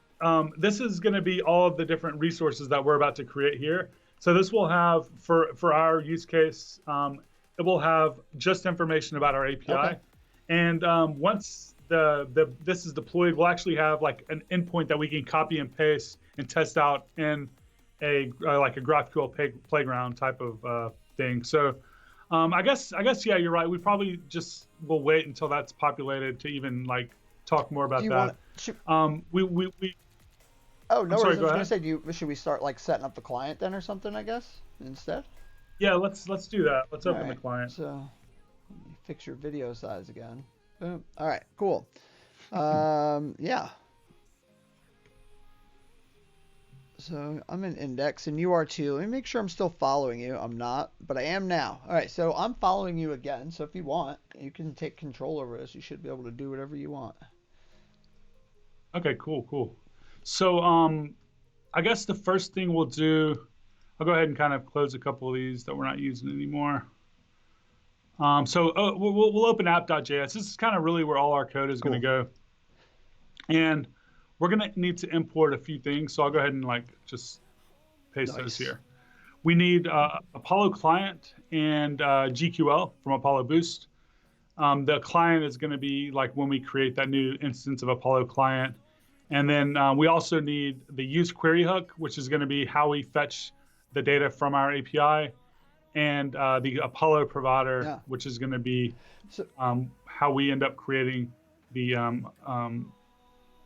this is going to be all of the different resources that we're about to create here. So this will have for our use case, it will have just information about our API, Okay. and once this is deployed, we'll actually have like an endpoint that we can copy and paste and test out in a like a GraphQL playground type of thing. So I guess yeah, you're right. We probably just will wait until that's populated to even like talk more about Do you that. want? We Oh, no I'm sorry, worries. I go was gonna ahead. say, should we start like setting up the client then or something? I guess instead. Yeah, let's do that. Let's All open the right. client. So let me fix your video size again. Boom. All right. Cool. Yeah. So I'm in index and you are too. Let me make sure I'm still following you. I'm not, but I am now. All right. So I'm following you again. So if you want, you can take control over this. You should be able to do whatever you want. Okay, cool. So I guess the first thing we'll do, I'll go ahead and kind of close a couple of these that we're not using anymore. So we'll open app.js. This is kind of really where all our code is going to go. And we're going to need to import a few things. So I'll go ahead and like just paste those here. We need Apollo client and GQL from Apollo Boost. The client is going to be like when we create that new instance of Apollo client. And then we also need the use query hook, which is going to be how we fetch the data from our API, and the Apollo provider, which is going to be how we end up creating the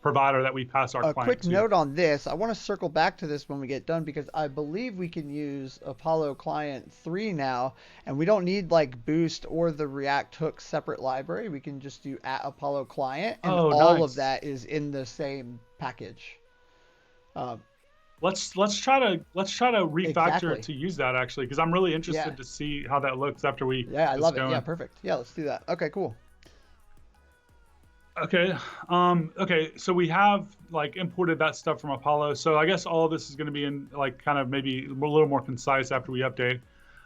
provider that we pass our client to. A quick note on this. I want to circle back to this when we get done because I believe we can use Apollo Client 3 now, and we don't need like Boost or the React Hook separate library. We can just do @Apollo Client, and all of that is in the same package. Let's try to refactor it to use that actually, because I'm really interested to see how that looks after we. Yeah, I love it. Yeah, perfect. Yeah, let's do that. Okay, cool. Okay. So we have like imported that stuff from Apollo. So I guess all of this is going to be in like kind of maybe a little more concise after we update.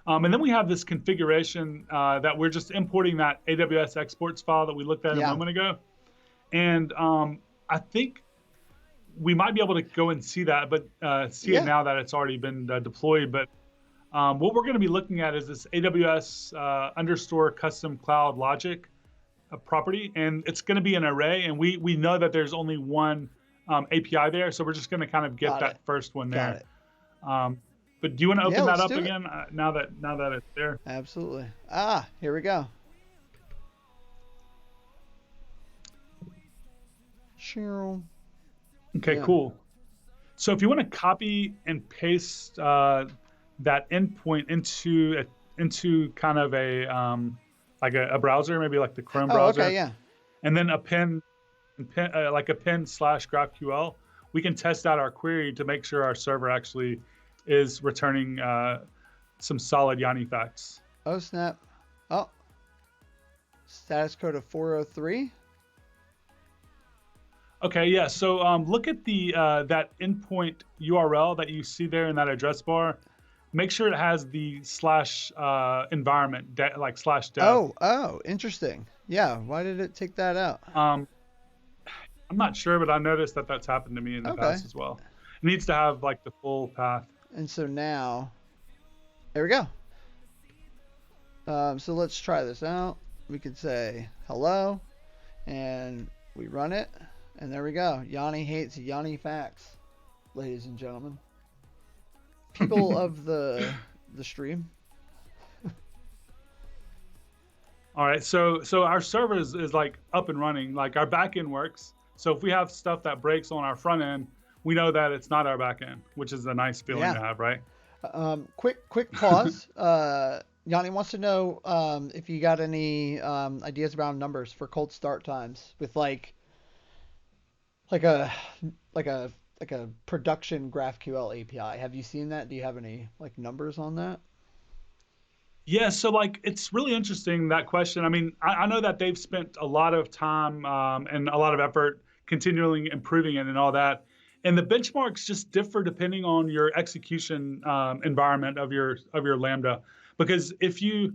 And then we have this configuration that we're just importing that AWS exports file that we looked at a moment ago. And I think we might be able to go and see that, but see it now that it's already been deployed. But what we're going to be looking at is this AWS _ custom cloud logic property, and it's going to be an array, and we know that there's only one API there, so we're just going to kind of get that first one there. But do you want to open that up again now that it's there? Absolutely. Here we go. Okay, cool. So if you want to copy and paste that endpoint into kind of a like a browser, maybe like the Chrome browser. Okay, yeah. And then append like append /GraphQL, we can test out our query to make sure our server actually is returning some solid Yanni facts. Oh, snap. Oh, status code of 403. Okay, yeah. So look at the that endpoint URL that you see there in that address bar. Make sure it has the slash environment, like slash dev. Oh, interesting. Yeah, why did it take that out? I'm not sure, but I noticed that that's happened to me in the past as well. It needs to have like the full path. And so now, there we go. So let's try this out. We could say hello, and we run it, and there we go. Yanni hates Yanni facts, ladies and gentlemen. People of the stream. All right, so our server is like up and running. Like our backend works. So if we have stuff that breaks on our front end, we know that it's not our backend, which is a nice feeling to have, right? Quick pause. Yanni wants to know if you got any ideas around numbers for cold start times with like a production GraphQL API. Have you seen that? Do you have any like numbers on that? Yeah, so like it's really interesting, that question. I mean, I know that they've spent a lot of time and a lot of effort continually improving it and all that. And the benchmarks just differ depending on your execution environment of your Lambda. Because if you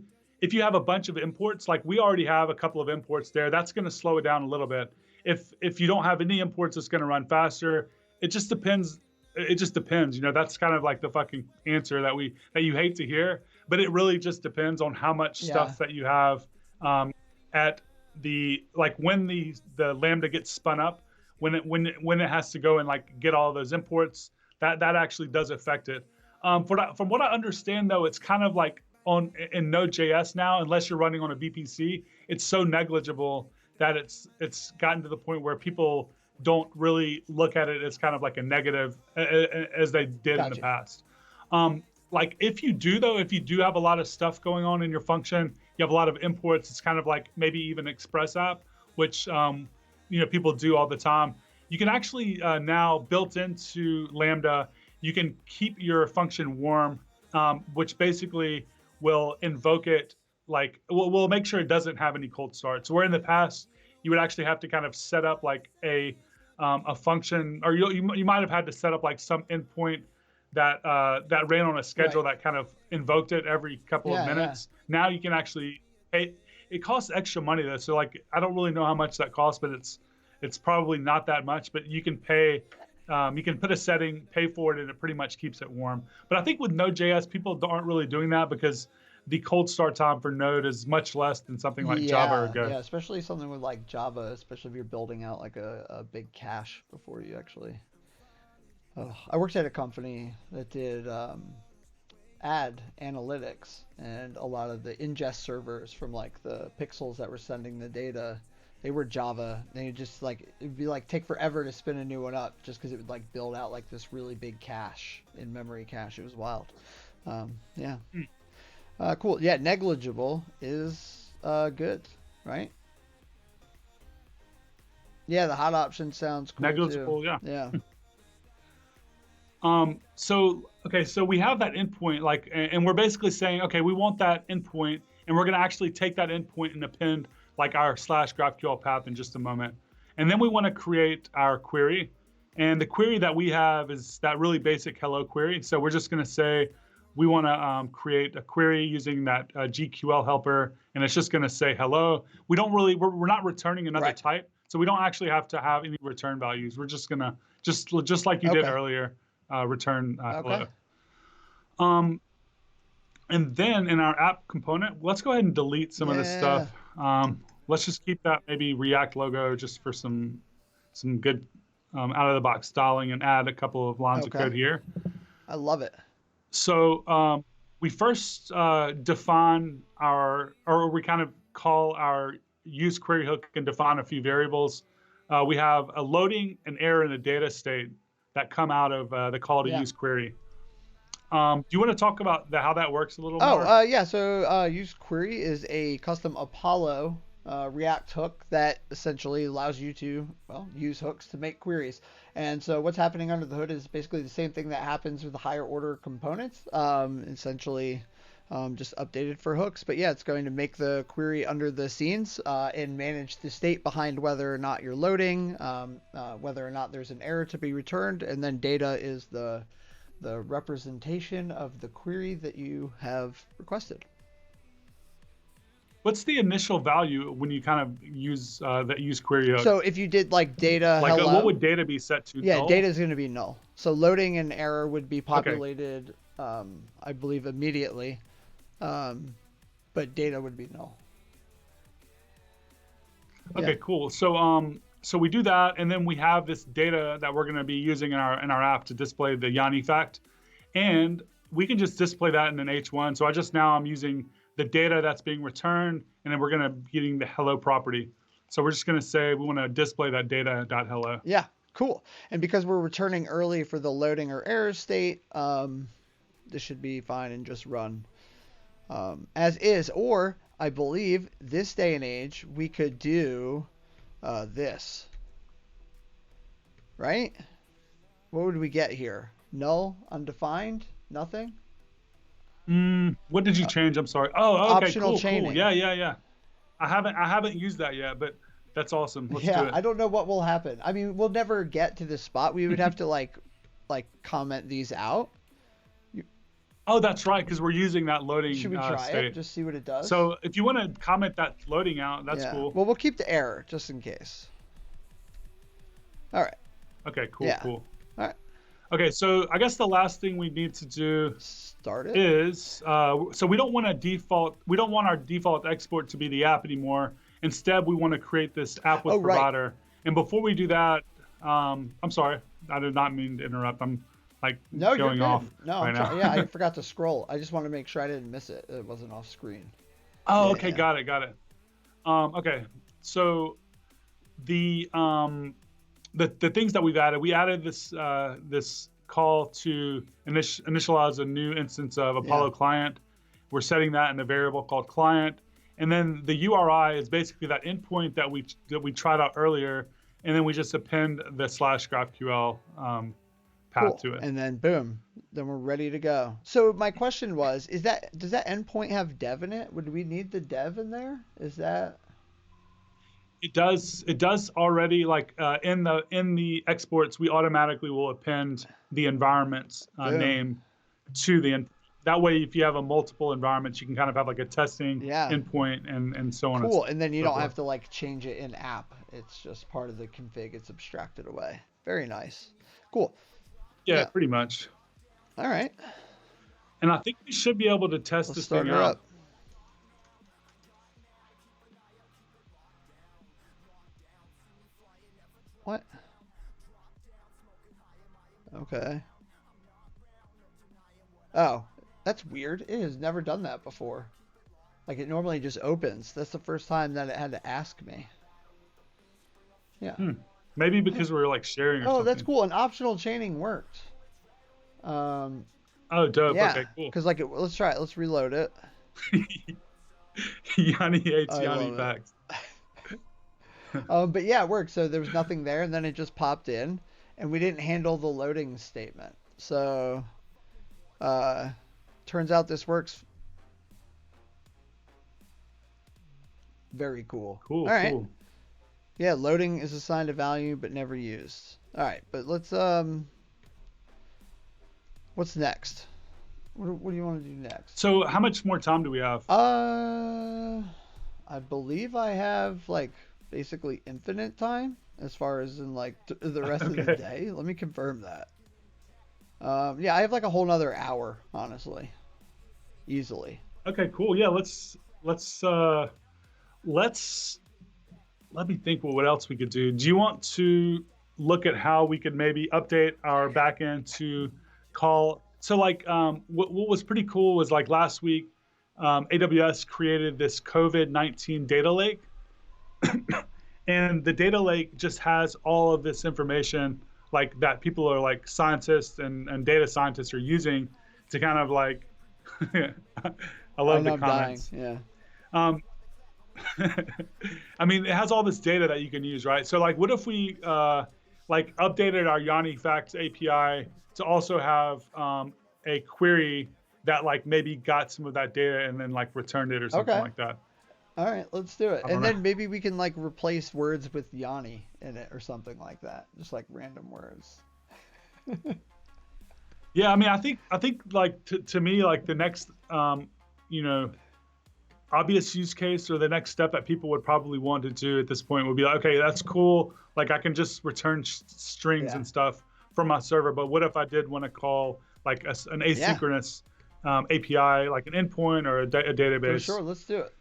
have a bunch of imports, like we already have a couple of imports there, that's going to slow it down a little bit. If you don't have any imports, it's going to run faster. It just depends. It just depends. You know, that's kind of like the fucking answer that you hate to hear. But it really just depends on how much stuff that you have at the, like when the Lambda gets spun up, when it has to go and like get all those imports, that actually does affect it. From what I understand though, it's kind of like in Node.js now, unless you're running on a VPC, it's so negligible that it's gotten to the point where people don't really look at it as kind of like a negative as they did in the past. Like if you do have a lot of stuff going on in your function, you have a lot of imports, it's kind of like maybe even Express app, which people do all the time. You can actually now, built into Lambda, you can keep your function warm, which basically will invoke it, like we'll make sure it doesn't have any cold starts. Where in the past you would actually have to kind of set up like a function, or you might have had to set up like some endpoint that ran on a schedule that kind of invoked it every couple of minutes. Now you can actually pay. It costs extra money though, so like I don't really know how much that costs, but it's probably not that much. But you can pay. You can put a setting, pay for it, and it pretty much keeps it warm. But I think with Node.js, people aren't really doing that because the cold start time for Node is much less than something like Java or Go. Yeah, especially something with like Java, especially if you're building out like a big cache before you actually. I worked at a company that did ad analytics, and a lot of the ingest servers from like the pixels that were sending the data, they were Java. They just like, it'd be like take forever to spin a new one up just because it would like build out like this really big cache, in-memory cache. It was wild. Cool. Yeah, negligible is good, right? Yeah, the hot option sounds cool negligible too. Yeah. So we have that endpoint, like, and we're basically saying, okay, we want that endpoint, and we're going to actually take that endpoint and append like our /GraphQL path in just a moment. And then we want to create our query. And the query that we have is that really basic hello query. So we're just going to say, we want to create a query using that GQL helper, and it's just going to say hello. We're not returning another type, so we don't actually have to have any return values. We're just going to, just like you did earlier, return hello. And then in our app component, let's go ahead and delete some of this stuff. Let's just keep that maybe React logo just for some good out of the box styling, and add a couple of lines of code here. I love it. So we first define we kind of call our use query hook and define a few variables. We have a loading, an error, and a data state that come out of the call to use query. Do you want to talk about how that works a little more? So use query is a custom Apollo React hook that essentially allows you to, well, use hooks to make queries. And so what's happening under the hood is basically the same thing that happens with the higher order components, essentially just updated for hooks. But yeah, it's going to make the query under the scenes and manage the state behind whether or not you're loading, whether or not there's an error to be returned, and then data is the representation of the query that you have requested. What's the initial value when you kind of use that use query hook? So if you did like data like hello, what would data be set to? yeah, null? data is going to be null. So loading and error would be populated, I believe, immediately, but data would be null. Okay, Yeah. cool. So we do that, and then we have this data that we're going to be using in our app to display the Yanni fact, and we can just display that in an H1. So I'm using the data that's being returned, and then we're going to be getting the hello property. So we're just going to say we want to display that data.hello. Yeah, cool. And because we're returning early for the loading or error state, this should be fine and just run as is. Or I believe this day and age we could do this, right? What would we get here? Null, undefined, nothing? What did you change? I'm sorry. Oh, okay, Optional cool, chaining. cool. Yeah. I haven't used that yet, but that's awesome. Let's do Yeah, it. I don't know what will happen. I mean, we'll never get to this spot. We would have to like comment these out. Oh, that's right, because we're using that loading Should we try state. it? Just see what it does. So if you want to comment that loading out, that's yeah. cool. Well, we'll keep the error just in case. All right. Okay, cool, Yeah. cool. All right. Okay, so I guess the last thing we need to do Start it. is so we don't want our default export to be the app anymore. Instead, we want to create this app with provider. Right. And before we do that, I'm sorry, I did not mean to interrupt. I'm like no, going you're off. No, right now. Yeah, I forgot to scroll. I just want to make sure I didn't miss it. It wasn't off screen. Oh, okay, got it. Okay, so the things that we've added, we added this call to initialize a new instance of Apollo client. We're setting that in a variable called client, and then the URI is basically that endpoint that we tried out earlier, and then we just append the /GraphQL path to it. And then boom, then we're ready to go. So my question was, does that endpoint have dev in it? Would we need the dev in there? Is that? It does already. Like in the exports, we automatically will append the environment's name to the. That way, if you have a multiple environments, you can kind of have like a testing endpoint and so on. Cool, and then you don't have to like change it in app. It's just part of the config. It's abstracted away. Very nice. Cool. Yeah, pretty much. All right. And I think we should be able to test this thing out. What? Okay. Oh, that's weird. It has never done that before. Like it normally just opens. That's the first time that it had to ask me. Yeah. Maybe because we're like sharing or something. Oh, that's cool. And optional chaining worked. Oh, dope. Yeah. Okay, cool. Because let's try it. Let's reload it. Yanni hates Yanni facts. But yeah, it worked. So there was nothing there, and then it just popped in, and we didn't handle the loading statement. So, turns out this works. Very cool. Cool. All right. Cool. Yeah, loading is assigned a value but never used. All right, but let's what's next? What do you want to do next? So how much more time do we have? I believe I have like basically infinite time as far as in like the rest of the day. Let me confirm that. Yeah, I have like a whole nother hour, honestly, easily. Okay, cool. Yeah, let's let me think what else we could do. Do you want to look at how we could maybe update our backend to call? So like what was pretty cool was like last week, AWS created this COVID-19 data lake. And the data lake just has all of this information like that people are like scientists and data scientists are using to kind of like, I love the comments. Dying. Yeah. I mean, it has all this data that you can use, right? So like, what if we like updated our Yanni Facts API to also have a query that like maybe got some of that data and then like returned it or something Okay. like that? All right, let's do it. I don't And know. then maybe we can like replace words with Yanni in it or something like that. Just like random words. Yeah, I mean, I think like to me like the next you know obvious use case or the next step that people would probably want to do at this point would be like, okay, that's cool. Like I can just return strings Yeah. and stuff from my server. But what if I did want to call like an Yeah, asynchronous API, like an endpoint or a for database? sure. Let's do it.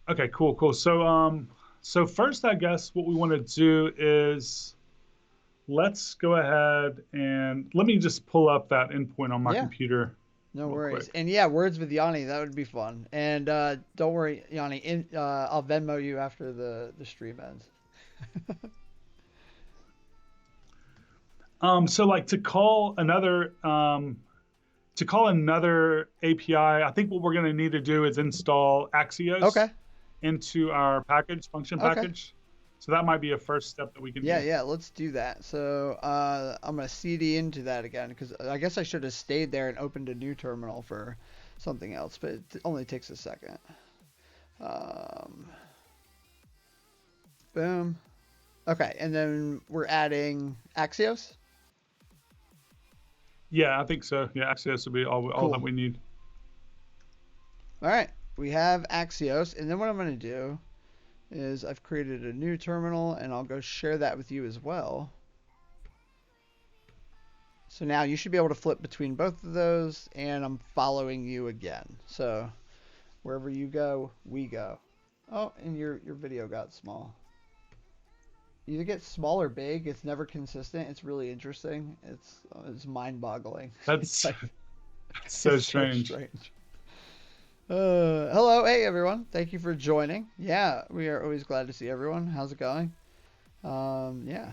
Okay, cool, cool. So first, I guess what we want to do is let's go ahead and let me just pull up that endpoint on my Yeah, computer no real worries. quick. And yeah, words with Yanni, that would be fun. And don't worry, Yanni, I'll Venmo you after the stream ends. So like to call another API, I think what we're going to need to do is install Axios Okay. into our function Okay. package. So that might be a first step that we can Yeah, do. yeah, let's do that. So I'm gonna CD into that again because I guess I should have stayed there and opened a new terminal for something else, but it only takes a second. Um, boom. Okay, and then we're adding Axios. Yeah, I think so. Yeah, Axios will be all that Cool. we need. All right, we have Axios, and then what I'm gonna do is I've created a new terminal, and I'll go share that with you as well. So now you should be able to flip between both of those, and I'm following you again. So wherever you go, we go. Oh, and your video got small. Either get small or big. It's never consistent. It's really interesting. It's mind-boggling. It's That's like so it's so strange. strange. Hello, hey everyone. Thank you for joining. Yeah, we are always glad to see everyone. How's it going? Yeah.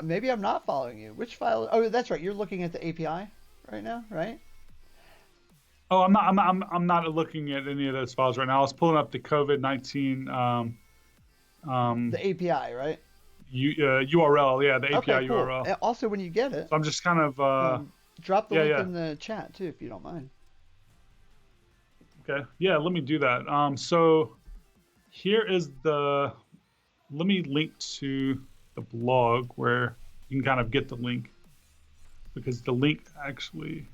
Maybe I'm not following you. Which file? Oh, that's right. You're looking at the API right now, right? Oh, I'm not looking at any of those files right now. I was pulling up the COVID-19 um, The API, right? URL. Yeah, the Okay, API cool. URL. And also, when you get it, So I'm just kind of um, drop the yeah, link yeah. in the chat too, if you don't mind. Okay. Yeah, let me do that. So here is let me link to the blog where you can kind of get the link because the link actually.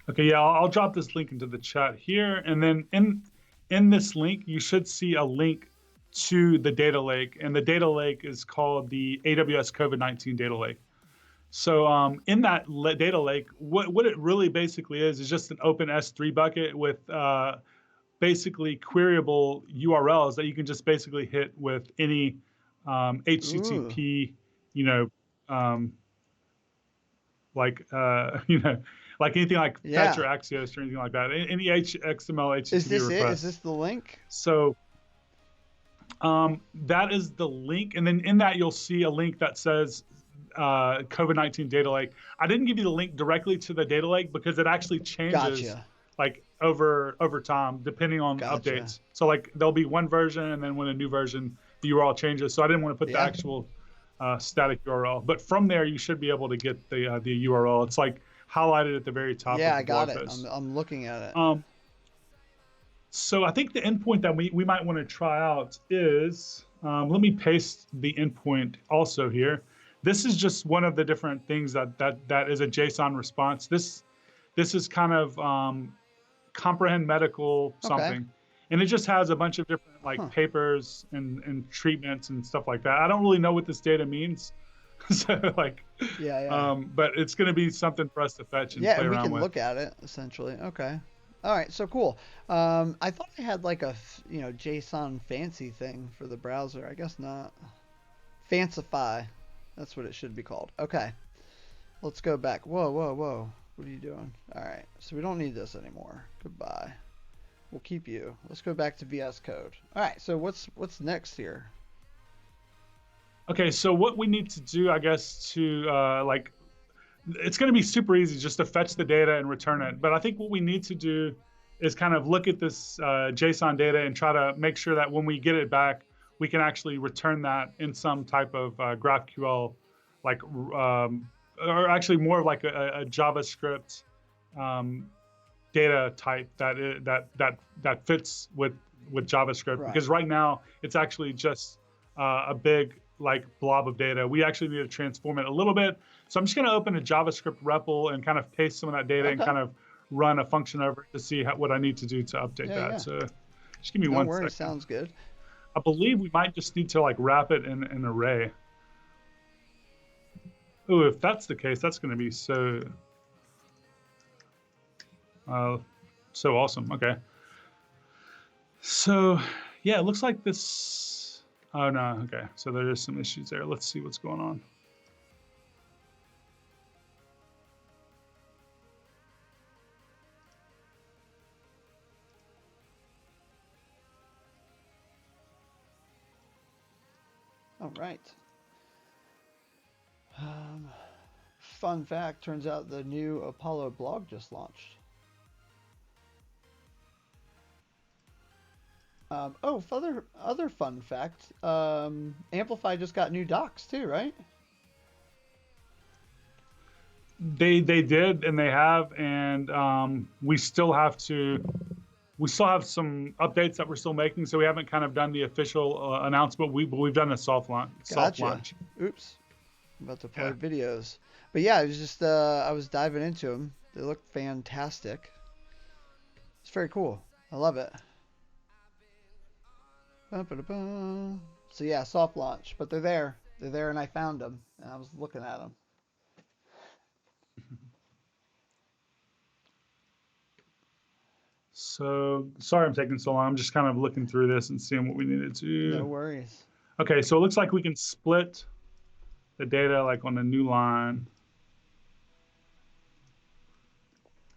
Okay, yeah, I'll drop this link into the chat here, and then in this link you should see a link to the data lake, and the data lake is called the AWS COVID-19 data lake. So in that data lake, what it really basically is just an open S3 bucket with basically queryable URLs that you can just basically hit with any Ooh, HTTP, you know, um, like like anything like fetch or yeah. Axios or anything like that. Any XML Is HTTP this it? Is requests. this the link? So that is the link, and then in that you'll see a link that says COVID-19 data lake. I didn't give you the link directly to the data lake because it actually changes Gotcha. like over time depending on Gotcha. updates. So like there'll be one version, and then when a new version, the URL changes. So I didn't want to put the Yeah. actual static URL, but from there you should be able to get the URL. It's like highlighted at the very top Yeah, of I the got blog it. I'm post. I'm looking at it. Um, so I think the endpoint that we might want to try out is, let me paste the endpoint also here. This is just one of the different things that is a JSON response. This is kind of comprehend medical Okay. something, and it just has a bunch of different like Huh. papers and treatments and stuff like that. I don't really know what this data means, so like, Yeah, yeah. but it's going to be something for us to fetch and Yeah, play and we around can with. look at it essentially. Okay. All right, so cool. I thought I had like a, JSON fancy thing for the browser. I guess not. Fancify. That's what it should be called. Okay. Let's go back. Whoa, whoa, whoa. What are you doing? All right. So we don't need this anymore. Goodbye. We'll keep you. Let's go back to VS Code. All right. So what's next here? Okay, so what we need to do, I guess, to like it's going to be super easy just to fetch the data and return it. But I think what we need to do is kind of look at this JSON data and try to make sure that when we get it back, we can actually return that in some type of GraphQL, like, or actually more like a JavaScript data type that fits with JavaScript. Right. Because right now it's actually just a big like blob of data. We actually need to transform it a little bit. So I'm just going to open a JavaScript REPL and kind of paste some of that data and kind of run a function over it to see what I need to do to update that. Yeah. So just give me No one worries. second. Sounds good. I believe we might just need to like wrap it in an array. Oh, if that's the case, that's going to be so awesome. Okay. So yeah, it looks like this. Oh no. Okay. So there is some issues there. Let's see what's going on. All right. Fun fact, turns out the new Apollo blog just launched. Other fun fact, Amplify just got new docs too, right? They did, and they have, and we still have some updates that we're still making, so we haven't kind of done the official announcement. We've done a soft launch. Oops, I'm about to play videos, but yeah, it was just I was diving into them. They look fantastic. It's very cool. I love it. So yeah, soft launch, but they're there. They're there, and I found them, and I was looking at them. So sorry I'm taking so long. I'm just kind of looking through this and seeing what we needed to do. No worries. Okay, so it looks like we can split the data like on a new line.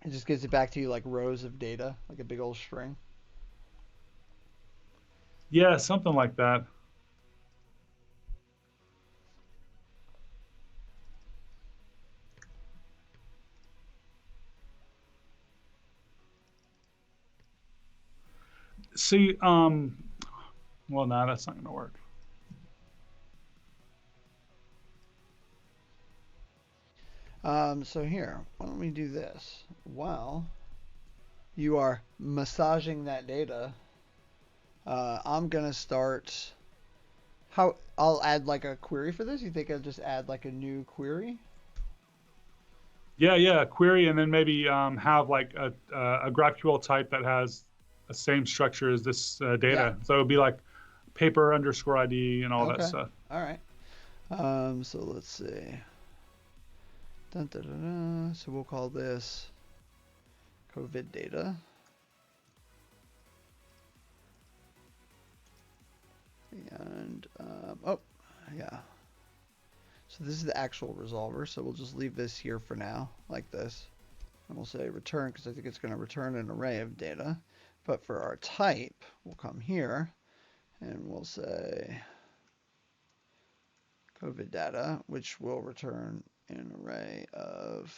It just gives it back to you like rows of data, like a big old string. Yeah, something like that. See, well, no, that's not going to work. So here, why don't we do this? While you are massaging that data, I'm gonna start. I'll add like a query for this. You think I'll just add like a new query? Yeah, a query, and then maybe have like a GraphQL type that has the same structure as this data. Yeah. So it would be like paper underscore ID and all that stuff. All right. So let's see. Dun, dun, dun, dun. So we'll call this COVID data. And, oh, yeah. So this is the actual resolver. So we'll just leave this here for now, like this. And we'll say return, because I think it's going to return an array of data. But for our type, we'll come here, and we'll say COVID data, which will return an array of,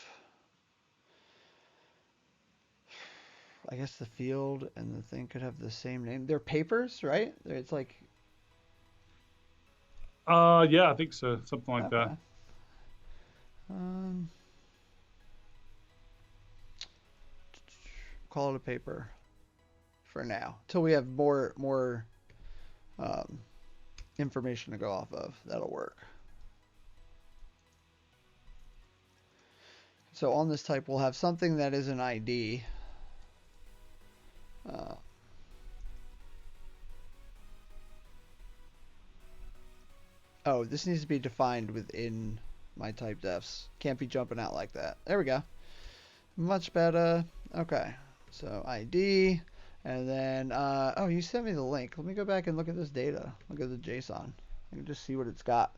I guess the field and the thing could have the same name. They're papers, right? It's like, yeah, I think so, something like that. Call it a paper for now, till we have more information to go off of. That'll work. So on this type, we'll have something that is an ID. Oh, this needs to be defined within my type defs. Can't be jumping out like that. There we go. Much better. Okay. So ID, and then, oh, you sent me the link. Let me go back and look at this data. Look at the JSON. I can just see what it's got.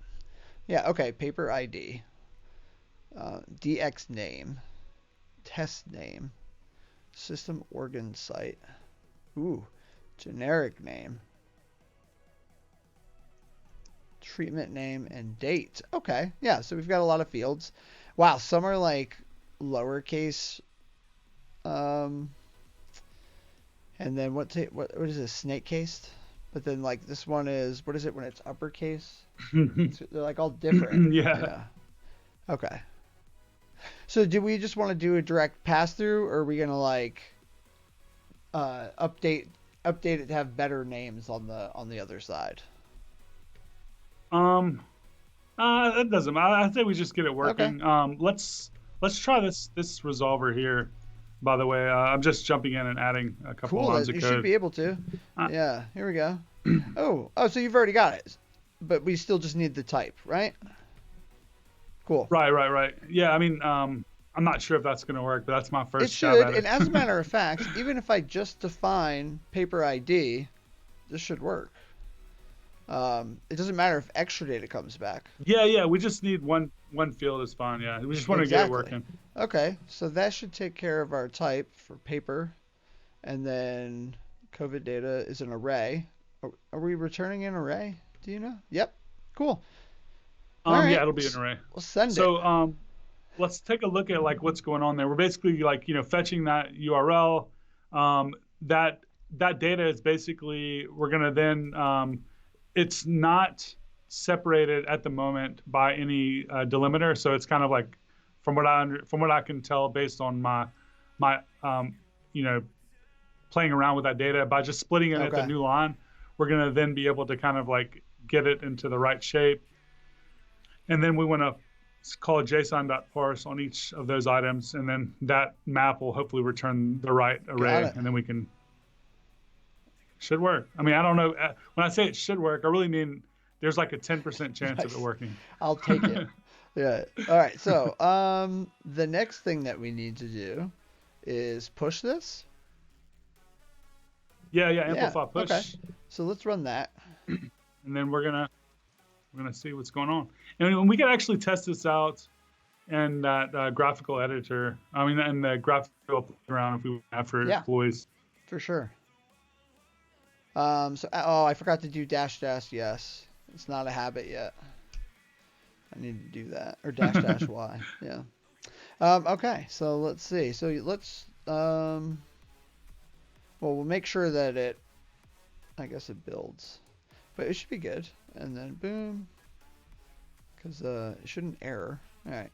Yeah, okay, paper ID. DX name, test name, system organ site, generic name, treatment name, and date. Okay, yeah, so we've got a lot of fields. Wow, some are like lowercase, um, and then what is this, snake cased? But then like this one is, what is it when it's uppercase? They're like all different. Yeah. Yeah. Okay. So do we just want to do a direct pass through, or are we gonna like update it to have better names on the other side? Um, it doesn't matter. I think we just get it Okay. working. Let's try this resolver here. By the way, I'm just jumping in and adding a couple Cool. lines of You should code. be able to. Uh, Yeah. Here we go. Oh, so you've already got it, but we still just need the type, right? Cool. right. Yeah, I mean, I'm not sure if that's going to work, but that's my It first stab should, at and it. as a matter of fact, even if I just define paper ID, this should work. It doesn't matter if extra data comes back. Yeah. We just need one field is fine. Yeah, we just want to get it Exactly. working. Okay, so that should take care of our type for paper, and then COVID data is an array. Are we returning an array? Do you know? Yep. Cool. All Yeah, right, it'll be an array. we'll send it. So let's take a look at like what's going on there. We're basically like fetching that URL. That data is basically we're gonna then it's not separated at the moment by any delimiter, so it's kind of like from what I can tell based on my you know playing around with that data by just splitting it at the Okay. new line, we're gonna then be able to kind of like get it into the right shape, and then we want to call a JSON.parse on each of those items, and then that map will hopefully return the right Got array, it. and then we can should work. I mean, I don't know. When I say it should work, I really mean there's like a 10% chance of it Nice. working. I'll take it. Yeah. All right. So, the next thing that we need to do is push this. Yeah, Yeah. amplify Okay. push, So let's run that. and then we're gonna see what's going on, and we can actually test this out in that graphical editor. I mean, in the graphical playground if we have for Yeah, employees. for sure. So, oh, I forgot to do dash dash yes. It's not a habit yet. I need to do that. Or dash dash y. Yeah. Okay, so let's see. So let's, well, we'll make sure that I guess it builds. But it should be good. And then boom. Because it shouldn't error. All right.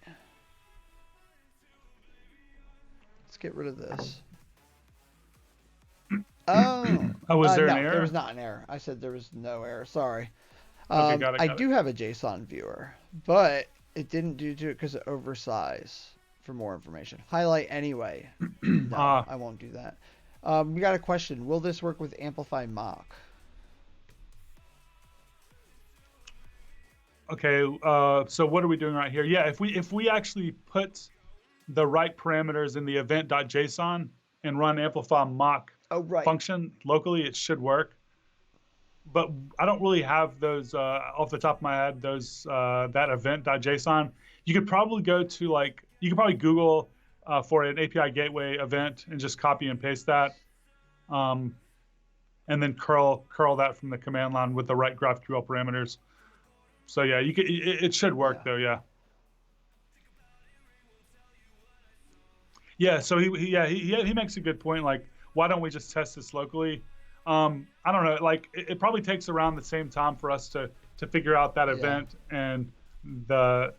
Let's get rid of this. Oh, Oh, was there an no, there was error? not an error. I said there was no error. Sorry. Okay, got it, I got it. do have a JSON viewer, but it didn't do it because of oversize. For more information, highlight anyway. No, I won't do that. We got a question. Will this work with Amplify mock? Okay, so what are we doing right here? Yeah, if we actually put the right parameters in the event.json and run amplify mock Oh, right. function locally, it should work. But I don't really have those off the top of my head. Those that event.json. You could probably go to you could probably Google for an API gateway event and just copy and paste that, and then curl that from the command line with the right GraphQL parameters. So yeah, you could. It should work Yeah. though. Yeah. Yeah. So he makes a good point. Like, why don't we just test this locally? I don't know. Like, it probably takes around the same time for us to figure out that Yeah. event and the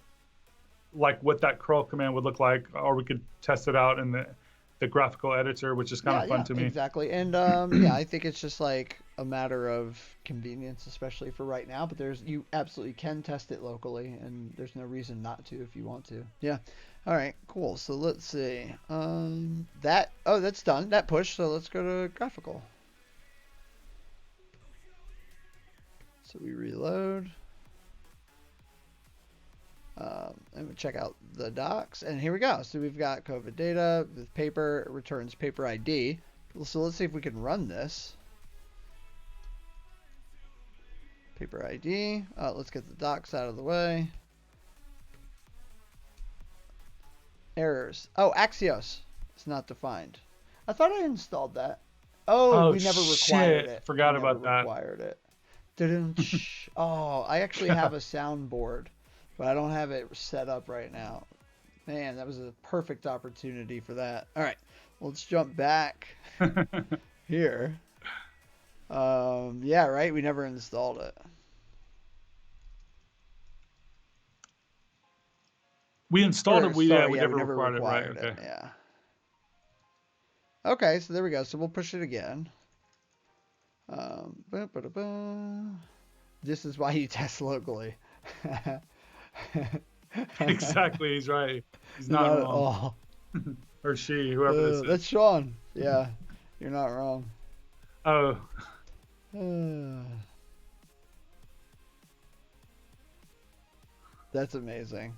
what that curl command would look like, or we could test it out in the graphical editor, which is kind Yeah, of fun yeah, to me. exactly. And yeah, I think it's just like a matter of convenience, especially for right now. But you absolutely can test it locally, and there's no reason not to if you want to. Yeah. All right, cool. So let's see. That's done. That push. So let's go to graphical. So we reload. And we check out the docs, and here we go. So we've got COVID data with paper. It returns paper ID. So let's see if we can run this. Paper ID. Let's get the docs out of the way. Errors. Oh, Axios. It's not defined. I thought I installed that. Oh, Oh we never required shit! it. Forgot We never about that. required it. Oh, I actually have a soundboard, but I don't have it set up right now. Man, that was a perfect opportunity for that. All right, let's jump back here. Yeah, right. We never installed it. We installed it. Sorry, We yeah, we never never required it, right? required it. Okay. Yeah. Okay, so there we go. So we'll push it again. Ba-ba-da-ba. This is why you test locally. Exactly. He's right. He's not Not at wrong. all. Or she, whoever this That's is. Sean. Yeah, you're not wrong. Oh, That's amazing.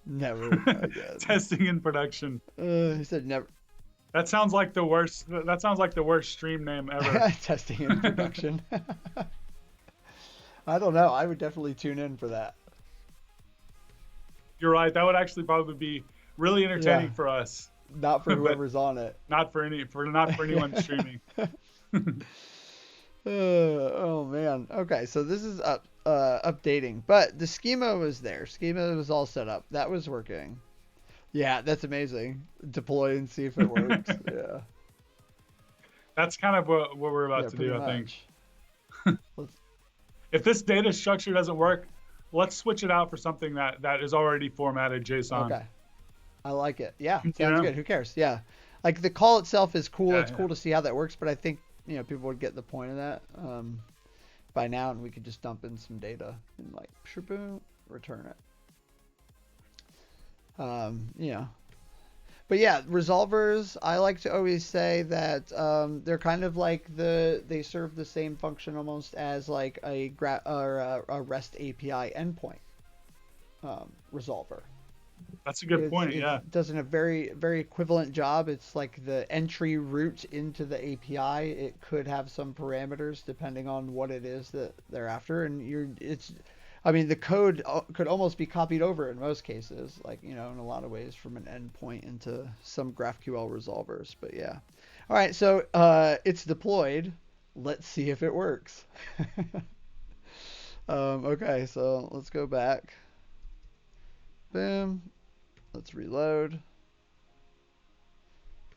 Never again. testing in production. He said never. That sounds like the worst. That sounds like the worst stream name ever. Testing in production. I don't know. I would definitely tune in for that. You're right. That would actually probably be really entertaining for us. Not for whoever's on it. Not for anyone streaming. Oh man. Okay, so this is updating, but the schema was there. Schema was all set up. That was working. Yeah, that's amazing. Deploy and see if it works. Yeah. That's kind of what we're about to do, I think. If this data structure doesn't work, let's switch it out for something that is already formatted JSON. Okay. I like it. Yeah, sounds good. Who cares? Yeah. Like the call itself is cool. It's cool to see how that works, but I think, people would get the point of that by now, and we could just dump in some data and like boom, return it. But yeah, resolvers, I like to always say that they're kind of like they serve the same function almost as like a REST API endpoint resolver. That's a good point. Yeah, it does a very, very equivalent job. It's like the entry route into the API. It could have some parameters depending on what it is that they're after, and the code could almost be copied over in most cases, like, in a lot of ways from an endpoint into some GraphQL resolvers. But yeah. All right, so it's deployed. Let's see if it works. Okay, so let's go back. Boom. Let's reload.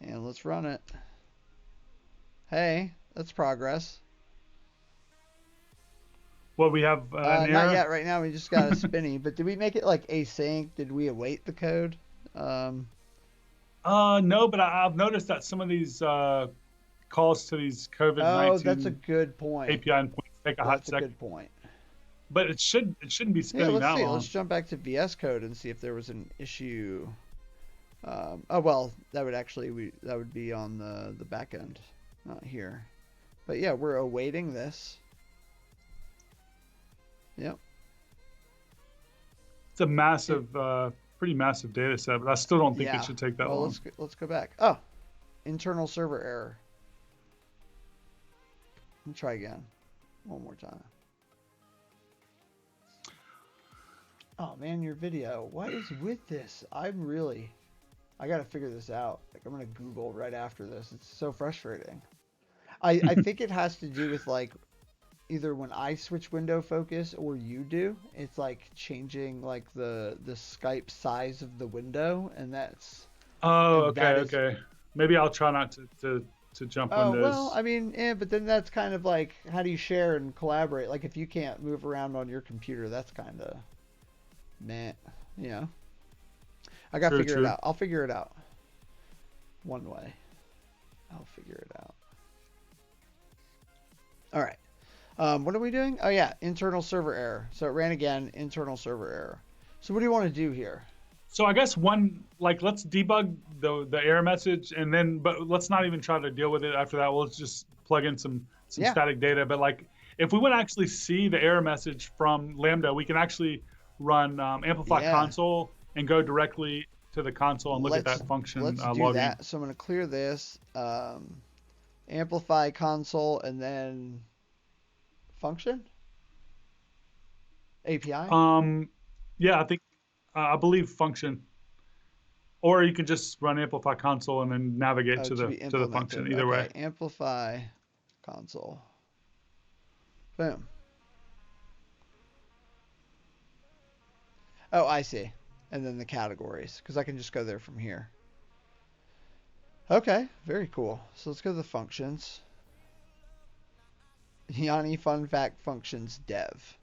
And let's run it. Hey, that's progress. Well, we have an not error? yet. Right now we just got a spinny. But did we make it like async? Did we await the code? No, but I've noticed that some of these calls to these COVID-19 Oh, that's a good point. API endpoints take a hot second. That's a good point. But it shouldn't be spinning that long. Let's jump back to VS Code and see if there was an issue. Oh well, that would be on the back end, not here. But yeah, we're awaiting this. Yep. It's a massive, pretty massive data set, but I still don't think it should take that long. Let's go back. Oh, internal server error. Let me try again. One more time. Oh man, your video. What is with this? I gotta figure this out. Like, I'm gonna Google right after this. It's so frustrating. I think it has to do with like either when I switch window focus or you do. It's like changing like the Skype size of the window, and that's. Oh, okay. Maybe I'll try not to jump windows. Well, I mean, but then that's kind of like, how do you share and collaborate? Like, if you can't move around on your computer, that's kind of meh, I gotta figure it out. I'll figure it out. One way. I'll figure it out. All right. What are we doing? Oh yeah, internal server error. So it ran again, internal server error. So what do you want to do here? So I guess let's debug the error message, and then, but let's not even try to deal with it after that. We'll just plug in some static data. But like, if we want to actually see the error message from Lambda, we can actually run Amplify console and go directly to the console and look at that function. Let's do that. So I'm going to clear this, Amplify console, and then function API. Yeah, I believe function, or you can just run Amplify console and then navigate to the function. Either way. Amplify console. Boom. Oh, I see. and then the categories, because I can just go there from here. Okay, very cool. So let's go to the functions. Yanni fun fact functions dev.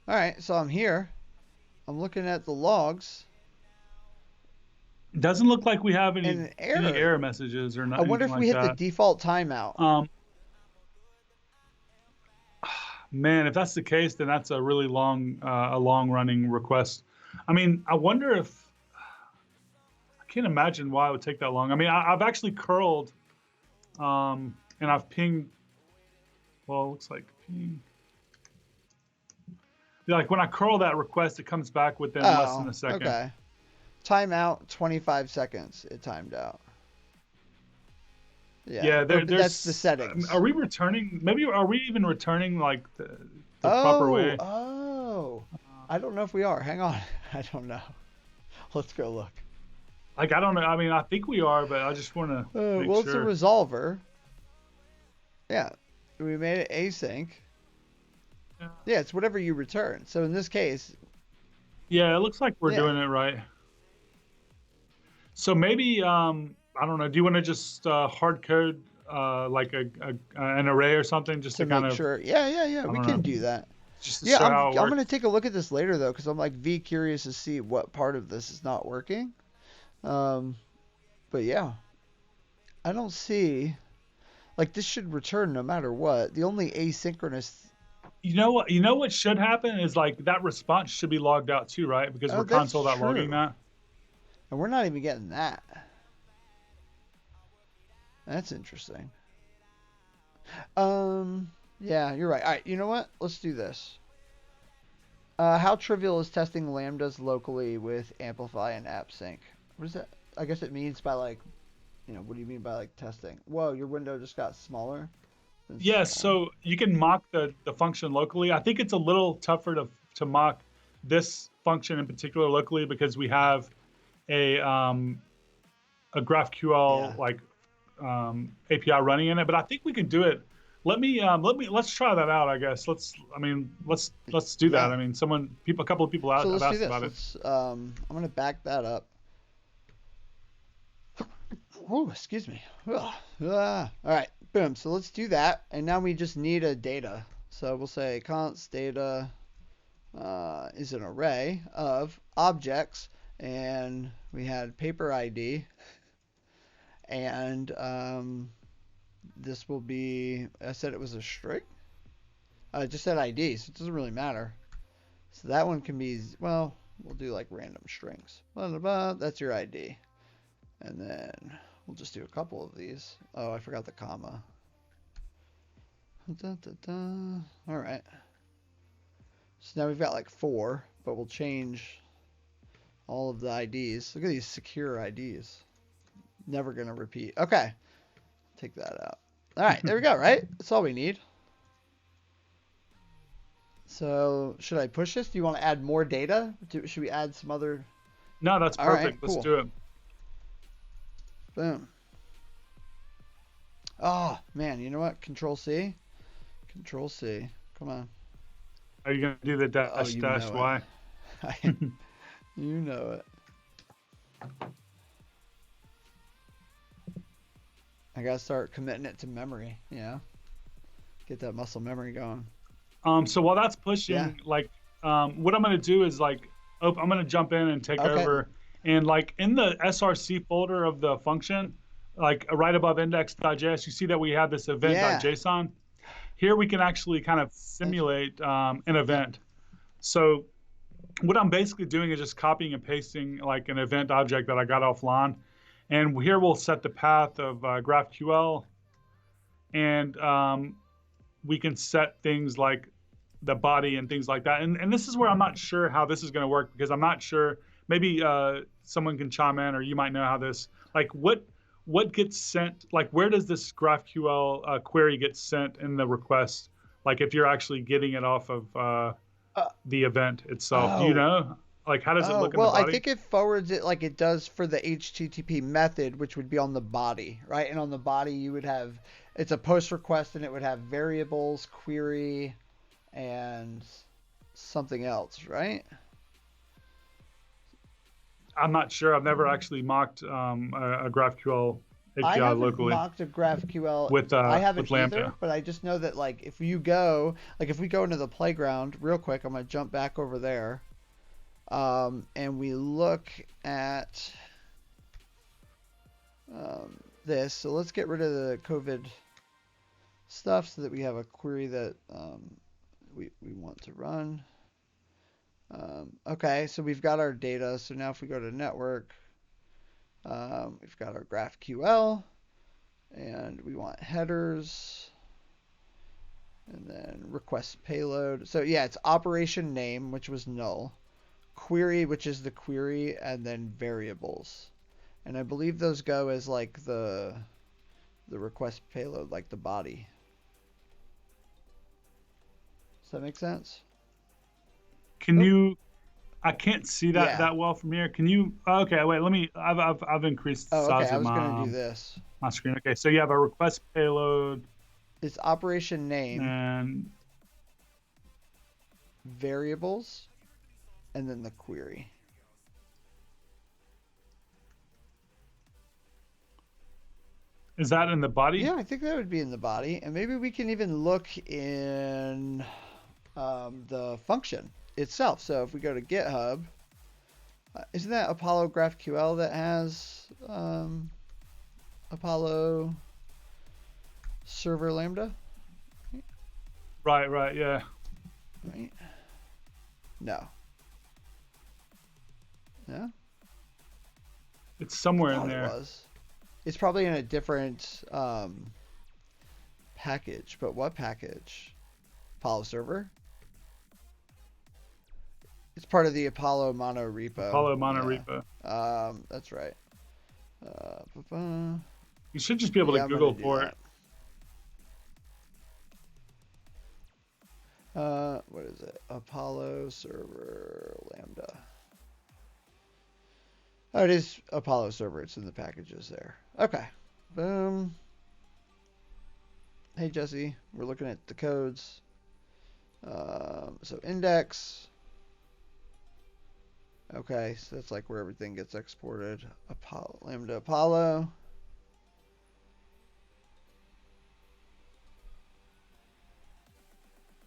All right, so I'm here. I'm looking at the logs. It doesn't look like we have And any an error. error messages or I wonder anything if like we hit the that. default timeout. Man, if that's the case, then that's a really long, a long running request. I mean, I wonder if I can't imagine why it would take that long. I mean, I've actually curled, and I've pinged. Well, it looks like ping. Yeah, like when I curl that request, it comes back within less than a second. Okay. Timeout 25 seconds. It timed out. Yeah, Yeah, that's the settings. Are we returning? Maybe are we even returning like the proper way? Oh, I don't know if we are. Hang on, I don't know. Let's go look. Like I don't know. I mean, I think we are, but I just want to make well, sure. it's a resolver. Yeah, we made it async. Yeah, it's whatever you return. So in this case. Yeah, it looks like we're doing it right. So maybe I don't know. Do you want to just hard code like an array or something just to kind make of sure? Yeah. We can do that. Just to show how it works. I'm going to take a look at this later though, because I'm like curious to see what part of this is not working. But yeah, I don't see like this should return no matter what. The only asynchronous. You know what? You know what should happen is like that response should be logged out too, right? Because we're console.logging that. And we're not even getting that. That's interesting. Yeah, you're right. All right, you know what? Let's do this. How trivial is testing lambdas locally with Amplify and AppSync? What is that? I guess it means by like, what do you mean by like testing? Whoa, your window just got smaller. Yeah, so you can mock the function locally. I think it's a little tougher to mock this function in particular locally because we have a GraphQL API running in it. But I think we can do it. Let's try that out. I guess let's do that. I mean, a couple of people have asked about it. I'm gonna back that up. Oh, excuse me. All right, boom. So let's do that, and now we just need a data. So we'll say const data is an array of objects, and we had paper ID, and this will be. I said it was a string. I just said ID, so it doesn't really matter. So that one can be we'll do like random strings. Blah, blah, blah. That's your ID, and then. We'll just do a couple of these. Oh, I forgot the comma. All right. So now we've got like 4, but we'll change all of the IDs. Look at these secure IDs. Never going to repeat. Okay. Take that out. All right. There we go, right? That's all we need. So should I push this? Do you want to add more data? Should we add some other? No, that's perfect. Right, cool. Let's do it. Boom. Oh, man, you know what? Control C. Control C. Come on. Are you going to do the dash Y? You know it. I got to start committing it to memory, Get that muscle memory going. So while that's pushing, what I'm going to do is I'm going to jump in and take over. And like in the src folder of the function, like right above index.js, you see that we have this event.json. Here we can actually kind of simulate an event. So what I'm basically doing is just copying and pasting like an event object that I got offline. And here we'll set the path of GraphQL. And we can set things like the body and things like that. And this is where I'm not sure how this is going to work because I'm not sure. Maybe someone can chime in, or you might know how this, like what gets sent, like where does this GraphQL query get sent in the request? Like if you're actually getting it off of the event itself, do you know? Like how does it look in the body? Well, I think it forwards it like it does for the HTTP method, which would be on the body, right? And on the body you would have, it's a post request and it would have variables, query, and something else, right? I'm not sure. I've never actually mocked a GraphQL I API haven't locally mocked a GraphQL. with I haven't either, Lambda. but I just know that like if you go, like if we go into the playground real quick, I'm gonna jump back over there, and we look at this. So let's get rid of the COVID stuff so that we have a query that we want to run. Okay, so we've got our data. So now if we go to network, we've got our GraphQL, and we want headers, and then request payload. So yeah, it's operation name, which was null, query, which is the query, and then variables. And I believe those go as like the request payload, like the body. Does that make sense? Can you? I can't see that Yeah. well from here. Can you? Okay, wait. Let me. I've increased the Oh, okay. size I of was gonna do this. my screen. Okay, so you have a request payload It's operation name, and variables, and then the query. is that in the body? Yeah, I think that would be in the body, and maybe we can even look in the function itself. So if we go to GitHub, isn't that Apollo GraphQL that has Apollo server-lambda? Right. Yeah. Right? No. No? It's somewhere I in thought it there. was. It's probably in a different package, but what package? Apollo server? It's part of the Apollo mono repo. Apollo mono Yeah. repo. That's right. You should just be able to Google for it. What is it? Apollo server lambda. Oh, it is Apollo server. It's in the packages there. Okay. Boom. Hey, Jesse. We're looking at the codes. So index. Okay, so that's like where everything gets exported. Apollo, lambda Apollo.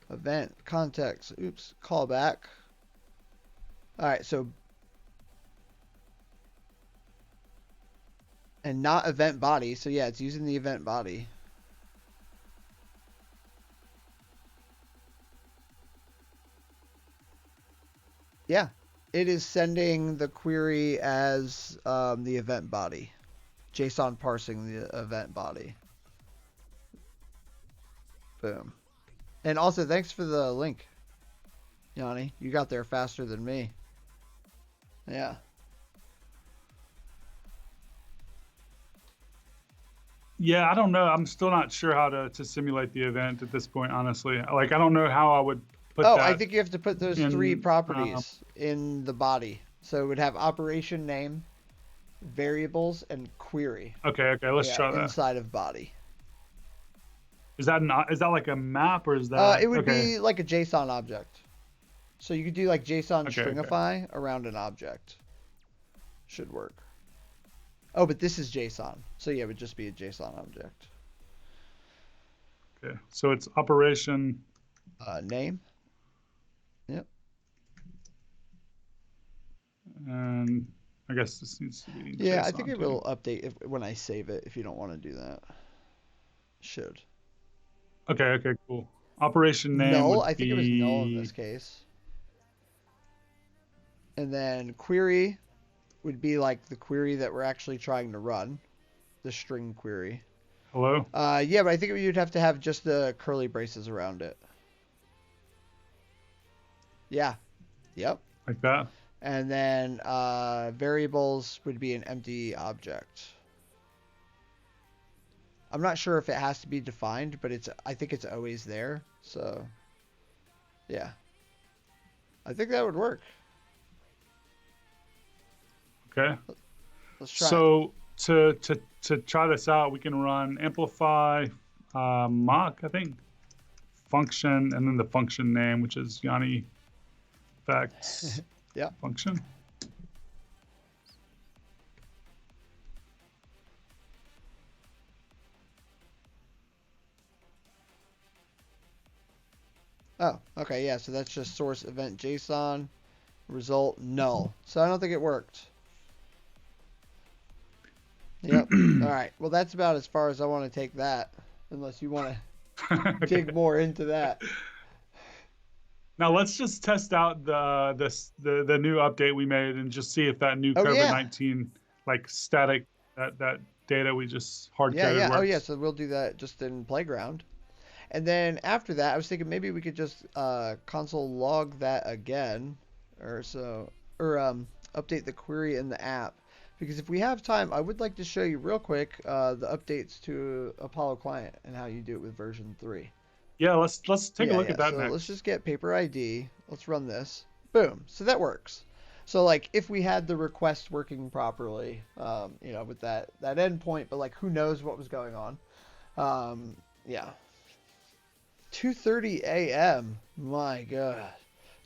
Event, context, oops, callback. All right, so, and not event body. So yeah, it's using the event body. Yeah, it is sending the query as the event body. JSON parsing the event body. Boom. And also, thanks for the link, Yanni. You got there faster than me. Yeah. Yeah, I don't know. I'm still not sure how to simulate the event at this point, honestly. Like, I don't know how I would put that. I think you have to put those three properties in the body. So it would have operation name, variables, and query. Okay, let's try that. Inside of body. Is that like a map, or is that? It would be like a JSON object. So you could do like JSON stringify around an object. Should work. Oh, but this is JSON. So yeah, it would just be a JSON object. Okay, so it's operation name. Yep. And I guess this needs to be. Yeah, JSON I think it will update when I save it. If you don't want to do that, should. Okay, cool. Operation name. Null. I think it was null in this case. And then query would be like the query that we're actually trying to run, the string query. Hello? Yeah, but I think you'd have to have just the curly braces around it. Yeah. Yep. Like that? And then variables would be an empty object. I'm not sure if it has to be defined, but I think it's always there. So, yeah. I think that would work. Okay. Let's try. So to try this out, we can run Amplify mock, I think, function, and then the function name, which is Yanni Facts Yep. function. Oh, okay, yeah, so that's just source event JSON, result null. So I don't think it worked. Yep. All right. Well, that's about as far as I want to take that, unless you want to Okay. dig more into that. Now let's just test out the new update we made and just see if that new Oh yeah. COVID-19 like static that data we just hard Yeah, coded yeah. Oh yeah. works. So we'll do that just in Playground. And then after that, I was thinking maybe we could just console log that again, or so, or update the query in the app. Because if we have time, I would like to show you real quick the updates to Apollo Client and how you do it with version 3. Yeah, let's take a Yeah, look yeah. at that So let's next. just get paper ID. Let's run this. Boom. So that works. So like if we had the request working properly, with that endpoint, but like who knows what was going on. Yeah. 2:30 a.m. My God.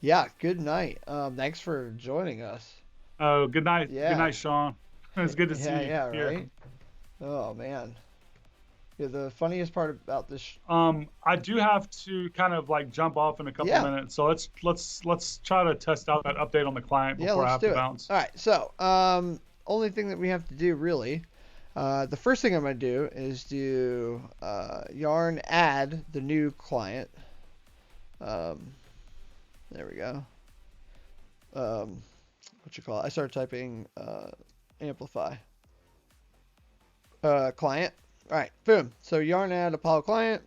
Yeah. Good night. Thanks for joining us. Oh, good night. Good Yeah. night, Sean. It's good to see Yeah. you Yeah. here. Right. Oh man. Yeah. The funniest part about this. I do have to kind of like jump off in a couple Yeah. minutes, so let's try to test out that update on the client Yeah. before I Let's have do to it. bounce. All right. So only thing that we have to do really. The first thing I'm going to do is do yarn add the new client. There we go. What you call it? I started typing Amplify client. All right, boom. So yarn add Apollo client.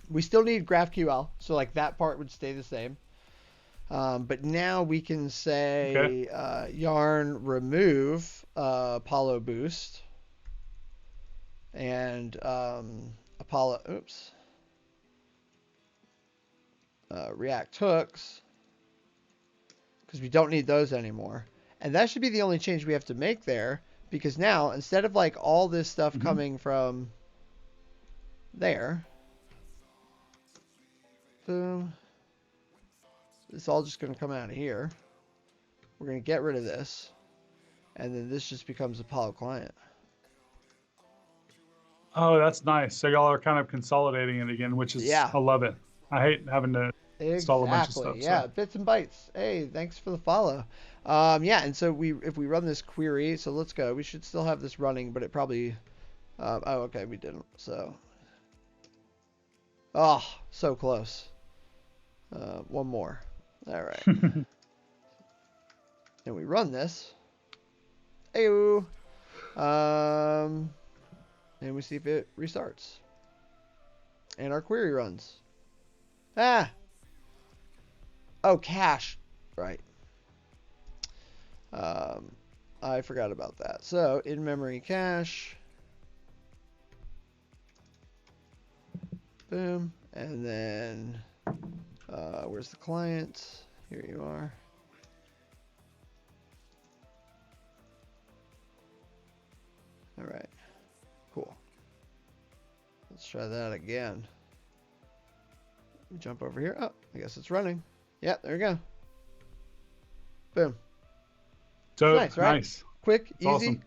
We still need GraphQL, so like that part would stay the same. But now we can Okay. say yarn remove Apollo boost and Apollo. React hooks, because we don't need those anymore. And that should be the only change we have to make there, because now instead of like all this stuff Mm-hmm. coming from there, boom, it's all just going to come out of here. We're going to get rid of this, and then this just becomes Apollo client. Oh, that's nice. So y'all are kind of consolidating it again, which is Yeah, I love it. I hate having to install a bunch of exactly. stuff. So Yeah, bits and bytes. Hey, thanks for the follow. Yeah, and so if we run this query, so let's go. We should still have this running, but it probably. Oh, okay, we didn't. So. Oh, so close. One more. All right. And we run this. Ayo. And we see if it restarts. And our query runs. Ah. Oh, cache. Right. I forgot about that. So, in-memory cache. Boom. And then, where's the client? Here you are. All right. Cool. Let's try that again. Jump over here. Oh, I guess it's running. Yep, there we go. Boom. Nice, right? nice. Quick, It's easy, awesome.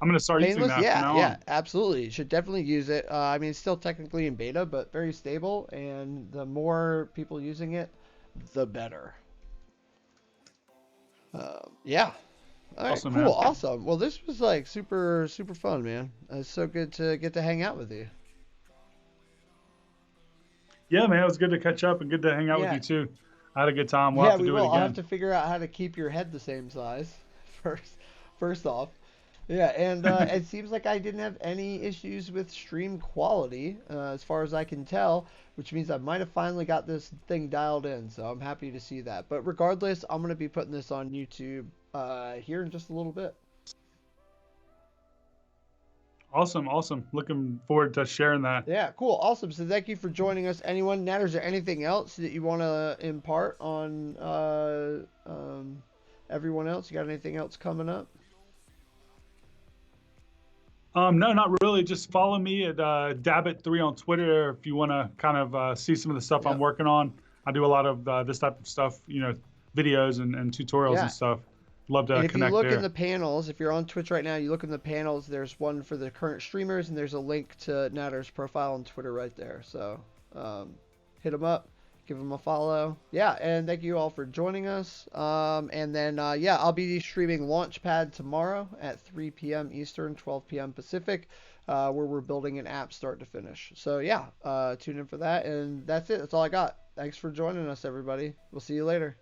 I'm gonna start using painless. that from Yeah, now yeah, on. absolutely. You should definitely use it. I mean, it's still technically in beta, but very stable. And the more people using it, the better. Yeah. All right, Awesome, cool, man. awesome. Well, this was like super, super fun, man. It's so good to get to hang out with you. Yeah, man, it was good to catch up and good to hang out with Yeah, you too. I had a good time. We'll yeah, have to we do it will. I'll have again. to figure out how to keep your head the same size first. First off, yeah, and it seems like I didn't have any issues with stream quality, as far as I can tell, which means I might have finally got this thing dialed in. So I'm happy to see that. But regardless, I'm gonna be putting this on YouTube here in just a little bit. Awesome, awesome. Looking forward to sharing that. Yeah, cool, awesome. So thank you for joining us, anyone. Nader, is there anything else that you want to impart on everyone else? You got anything else coming up? No, not really. Just follow me at Dabit3 on Twitter if you want to kind of see some of the stuff I'm Yep. working on. I do a lot of this type of stuff, videos and tutorials and Yeah. stuff. Love And to if you connect look in there. the panels, if you're on Twitch right now, you look in the panels, there's one for the current streamers, and there's a link to Nader's profile on Twitter right there. So hit him up. Give them a follow. Yeah, and thank you all for joining us. And then, yeah, I'll be streaming Launchpad tomorrow at 3 p.m. Eastern, 12 p.m. Pacific, where we're building an app start to finish. So, yeah, tune in for that. And that's it. That's all I got. Thanks for joining us, everybody. We'll see you later.